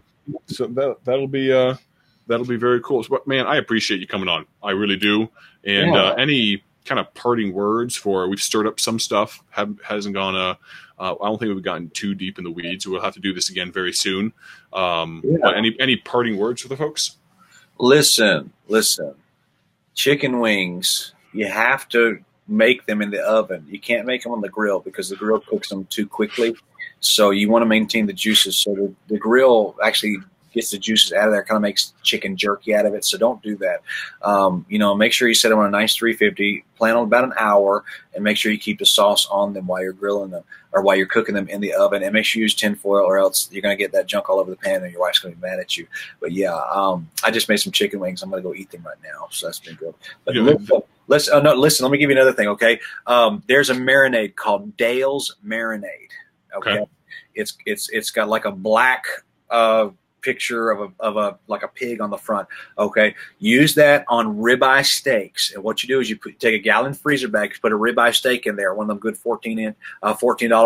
so that'll be very cool. But man, I appreciate you coming on. I really do. And any kind of parting words we've stirred up some stuff, hasn't gone I don't think we've gotten too deep in the weeds. We'll have to do this again very soon. But any parting words for the folks? Listen. Chicken wings, you have to make them in the oven. You can't make them on the grill because the grill cooks them too quickly. So you want to maintain the juices. So the grill actually gets the juices out of there, kind of makes chicken jerky out of it. So don't do that. Make sure you set them on a nice 350, plan on about an hour, and make sure you keep the sauce on them while you're grilling them or while you're cooking them in the oven. And make sure you use tin foil or else you're going to get that junk all over the pan and your wife's going to be mad at you. But yeah, I just made some chicken wings. I'm going to go eat them right now. So that's been good. But listen, let me give you another thing. Okay. There's a marinade called Dale's Marinade. Okay. It's got like a black, picture of a pig on the front. Okay, use that on ribeye steaks. And what you do is you take a gallon freezer bag, put a ribeye steak in there, one of them good $14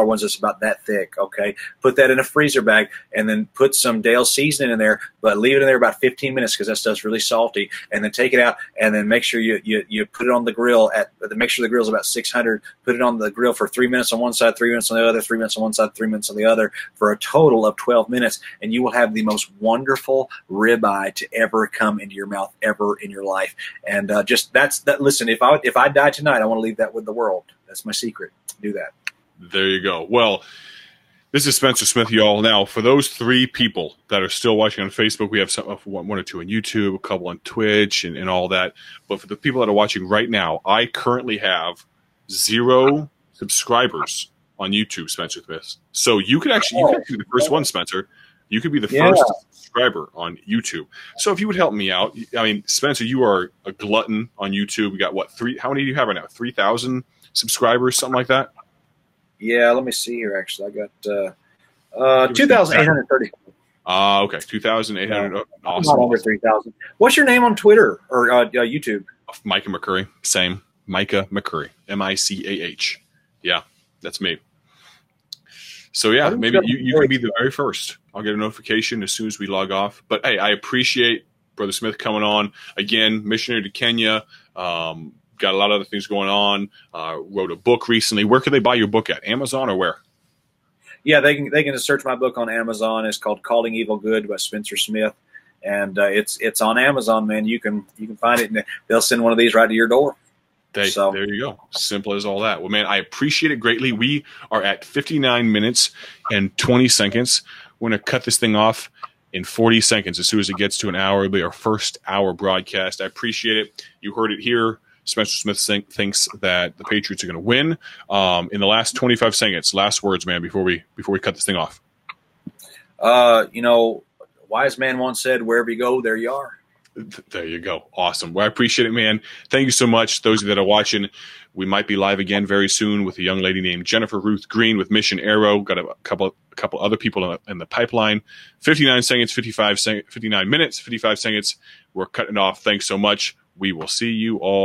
ones that's about that thick. Okay, put that in a freezer bag, and then put some Dale seasoning in there, but leave it in there about 15 minutes because that stuff's really salty. And then take it out, and then make sure you put it on the grill make sure the grill's about 600. Put it on the grill for 3 minutes on one side, 3 minutes on the other, 3 minutes on one side, 3 minutes on the other, for a total of 12 minutes, and you will have the most wonderful ribeye to ever come into your mouth ever in your life. And listen, if I die tonight, I want to leave that with the world. That's my secret. Do that. There you go. Well, this is Spencer Smith, y'all. Now, for those 3 people that are still watching on Facebook, we have one or two on YouTube, a couple on Twitch, and all that. But for the people that are watching right now, I currently have 0 subscribers on YouTube, Spencer Smith. So you could actually be the first one, Spencer. You could be the first subscriber on YouTube. So if you would help me out, I mean, Spencer, you are a glutton on YouTube. We got what, how many do you have right now? 3,000 subscribers, something like that? Yeah, let me see here. Actually, I got 2,830. Okay, 2,800. Awesome. Not over 3,000. What's your name on Twitter or YouTube? Micah McCurry. Same. Micah McCurry. MICAH. Yeah, that's me. So yeah, maybe you can be the very first. I'll get a notification as soon as we log off. But hey, I appreciate Brother Smith coming on again. Missionary to Kenya. Got a lot of other things going on. Wrote a book recently. Where can they buy your book at? Amazon or where? Yeah, they can just search my book on Amazon. It's called Calling Evil Good by Spencer Smith, and it's on Amazon, man. You can find it, and they'll send one of these right to your door. There you go. Simple as all that. Well, man, I appreciate it greatly. We are at 59 minutes and 20 seconds. We're going to cut this thing off in 40 seconds. As soon as it gets to an hour, it'll be our first hour broadcast. I appreciate it. You heard it here. Spencer Smith thinks that the Patriots are going to win. In the last 25 seconds, last words, man, before we cut this thing off. Wise man once said, "Wherever you go, there you are." There you go. Awesome. Well, I appreciate it, man. Thank you so much. Those of you that are watching, we might be live again very soon with a young lady named Jennifer Ruth Green with Mission Arrow. Got a couple other people in the pipeline. 59 seconds, 59 minutes, 55 seconds. We're cutting off. Thanks so much. We will see you all.